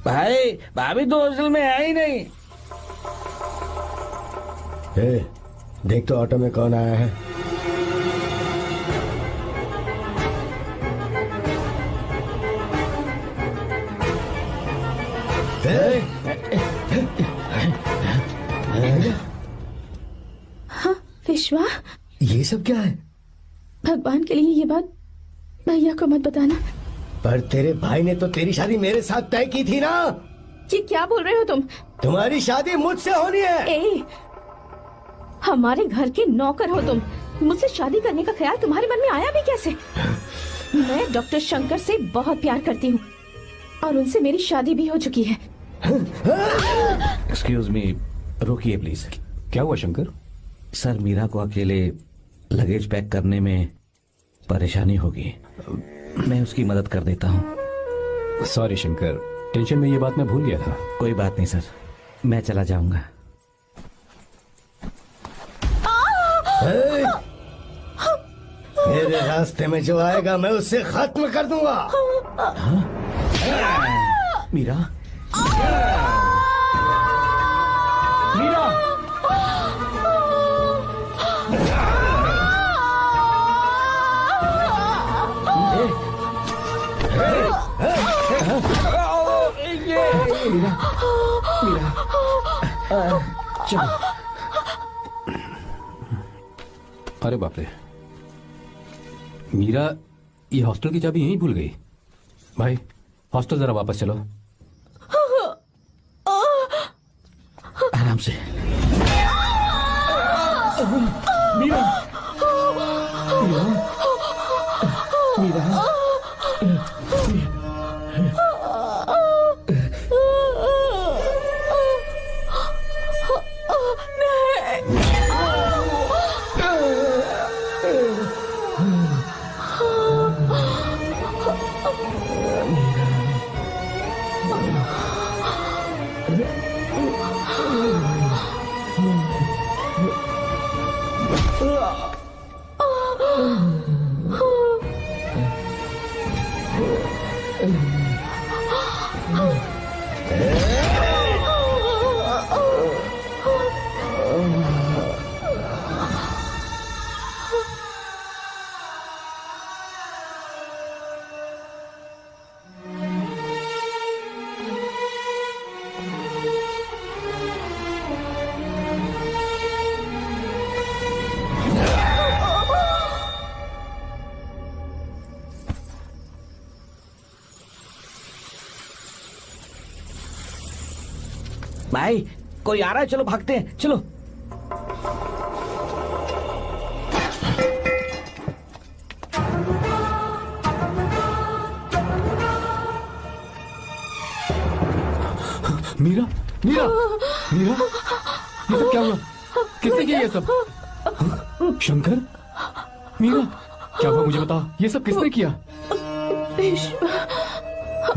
भाई, भाभी तो हॉस्टल में है ही नहीं। देख तो ऑटो में कौन आया है। हाँ विश्वा, ये सब क्या है? भगवान के लिए ये बात भैया को मत बताना। पर तेरे भाई ने तो तेरी शादी मेरे साथ तय की थी ना। ये क्या बोल रहे हो तुम? तुम्हारी शादी मुझसे होनी है। हमारे घर के नौकर हो तुम, मुझसे शादी करने का ख्याल तुम्हारे मन में आया भी कैसे? मैं डॉक्टर शंकर से बहुत प्यार करती हूँ और उनसे मेरी शादी भी हो चुकी है। एक्सक्यूज मी, रोकिए प्लीज। क्या हुआ शंकर? सर, मीरा को अकेले लगेज पैक करने में परेशानी होगी, मैं उसकी मदद कर देता हूँ। सॉरी शंकर, टेंशन में ये बात मैं भूल गया था। कोई बात नहीं सर, मैं चला जाऊंगा। मेरे रास्ते में जो आएगा मैं उससे खत्म कर दूंगा। मीरा, मीरा, मीरा, चलो। अरे बाप रे, मीरा ये हॉस्टल की चाबी यहीं भूल गई। भाई हॉस्टल जरा वापस चलो। आराम से। मीरा, मीरा, मीरा। भाई कोई आ रहा है, चलो भागते हैं, चलो। मीरा, मीरा, मीरा, ये सब क्या हुआ? किसने किया ये सब? शंकर, मीरा, क्या हुआ मुझे बता। ये सब किसने किया?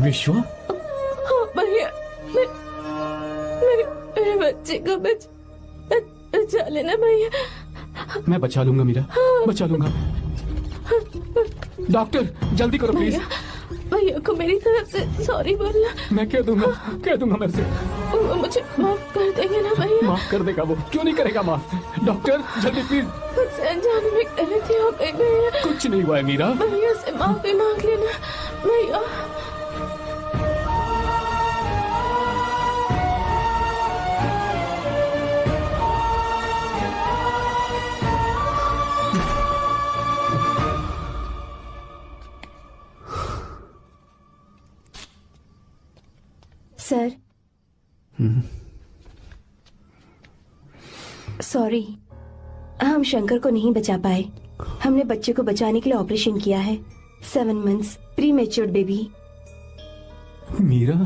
विश्वा? भैया, मेरे बच्चे को बचा लेना भैया। मैं बचा लूंगा मीरा, बचा लूंगा। डॉक्टर जल्दी करो प्लीज। भैया को मेरी तरफ से सॉरी बोलना। मैं कह दूंगा मैं से। वो मुझे माफ कर देंगे ना भैया? माफ कर देगा वो, क्यों नहीं करेगा माफ। डॉक्टर जल्दी प्लीज। कुछ अनजाने में गलती हो गई भैया। कुछ नहीं हुआ है मीरा। भैया से माफी मांग लेना भैया। सर, सॉरी, हम शंकर को नहीं बचा पाए। हमने बच्चे को बचाने के लिए ऑपरेशन किया है। 7 months pre matured baby. Meera?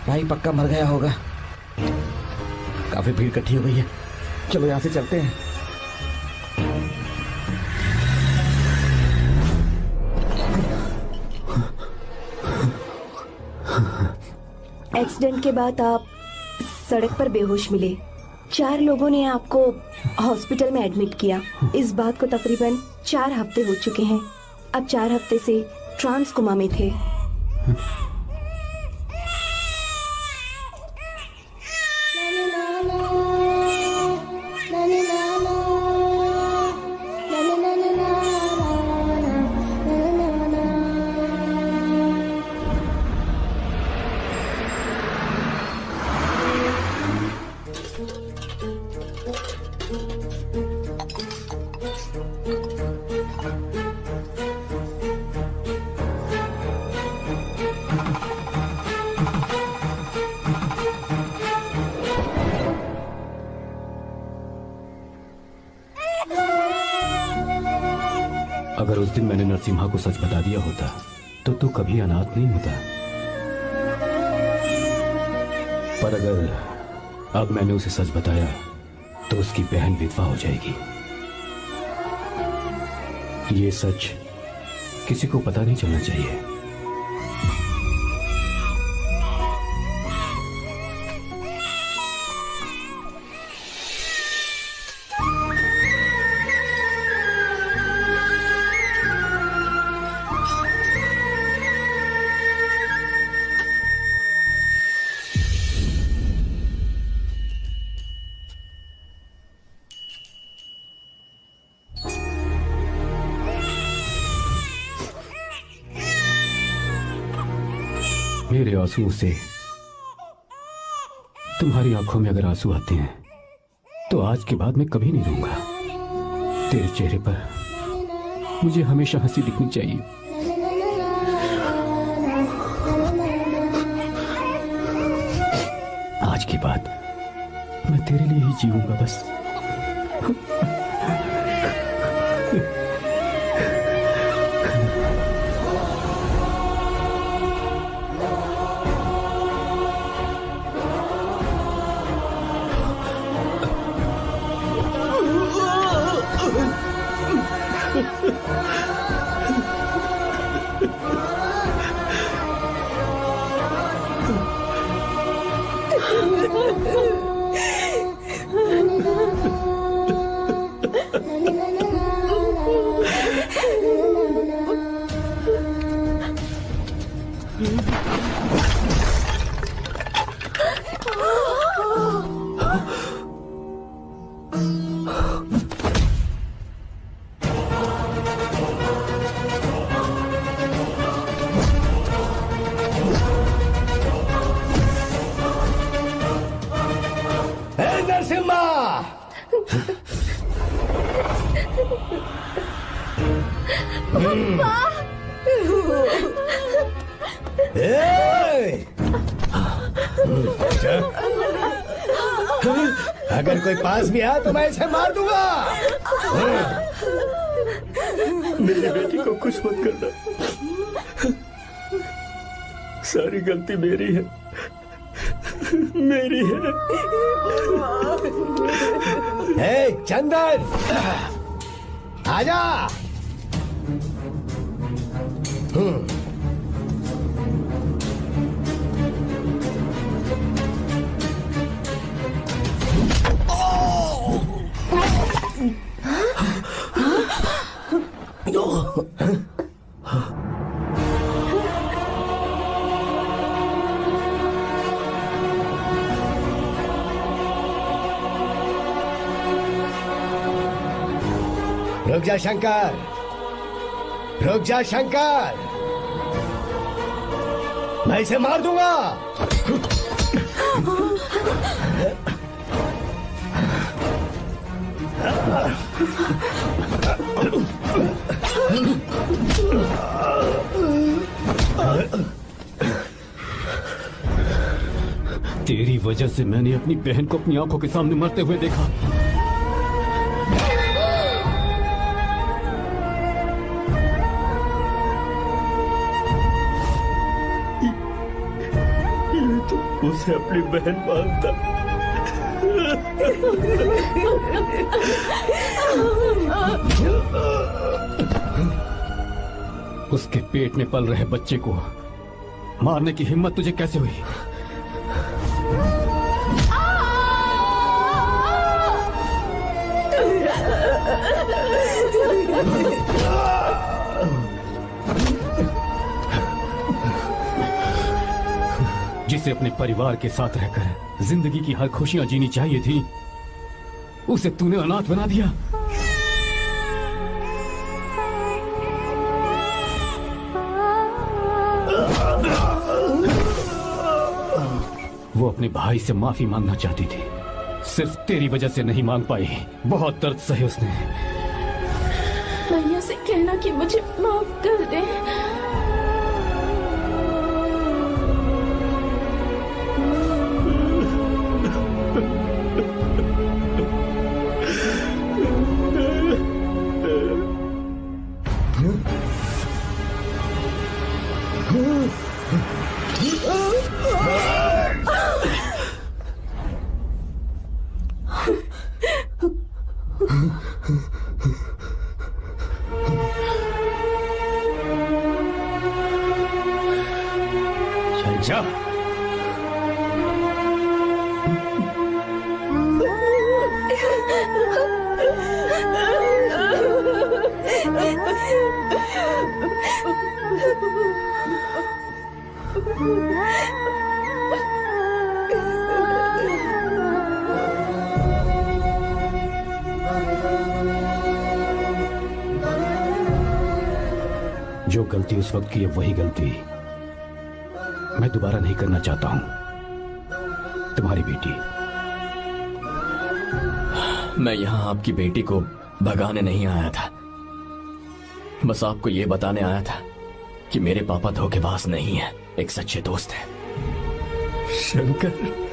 भाई पक्का मर गया होगा। काफी भीड़ इकट्ठी हो गई है, चलो यहाँ से चलते हैं। एक्सीडेंट के बाद आप सड़क पर बेहोश मिले। 4 लोगों ने आपको हॉस्पिटल में एडमिट किया। इस बात को तकरीबन 4 हफ्ते हो चुके हैं। अब 4 हफ्ते से ट्रांस कोमा में थे। दिन मैंने नरसिम्हा को सच बता दिया होता तो तू कभी अनाथ नहीं होता। पर अगर अब मैंने उसे सच बताया तो उसकी बहन विधवा हो जाएगी। ये सच किसी को पता नहीं चलना चाहिए। मेरे आंसुओं से तुम्हारी आंखों में अगर आंसू आते हैं तो आज के बाद मैं कभी नहीं रोऊंगा। तेरे चेहरे पर मुझे हमेशा हंसी दिखनी चाहिए। आज के बाद मैं तेरे लिए ही जीऊंगा बस। अगर कोई पास भी आया तो मैं इसे मार दूंगा। मेरी बेटी को कुछ मत करना, सारी गलती मेरी है, मेरी है। हे चंदन, आजा। रुक जा शंकर, रुक जा शंकर, मैं इसे मार दूंगा। तेरी वजह से मैंने अपनी बहन को अपनी आंखों के सामने मरते हुए देखा। उसे अपनी बहन मानता। उसके पेट में पल रहे बच्चे को मारने की हिम्मत तुझे कैसे हुई? जिसे अपने परिवार के साथ रहकर जिंदगी की हर खुशियां जीनी चाहिए थी, उसे तूने अनाथ बना दिया। वो अपने भाई से माफी मांगना चाहती थी, सिर्फ तेरी वजह से नहीं मांग पाई। बहुत दर्द सहे उसने। भैया से कहना कि मुझे माफ कर दे। चल जा। जो गलती उस वक्त की है वही गलती मैं दोबारा नहीं करना चाहता हूं। तुम्हारी बेटी। मैं यहाँ आपकी बेटी को भगाने नहीं आया था, बस आपको ये बताने आया था कि मेरे पापा धोखेबाज नहीं है, एक सच्चे दोस्त है। शंकर,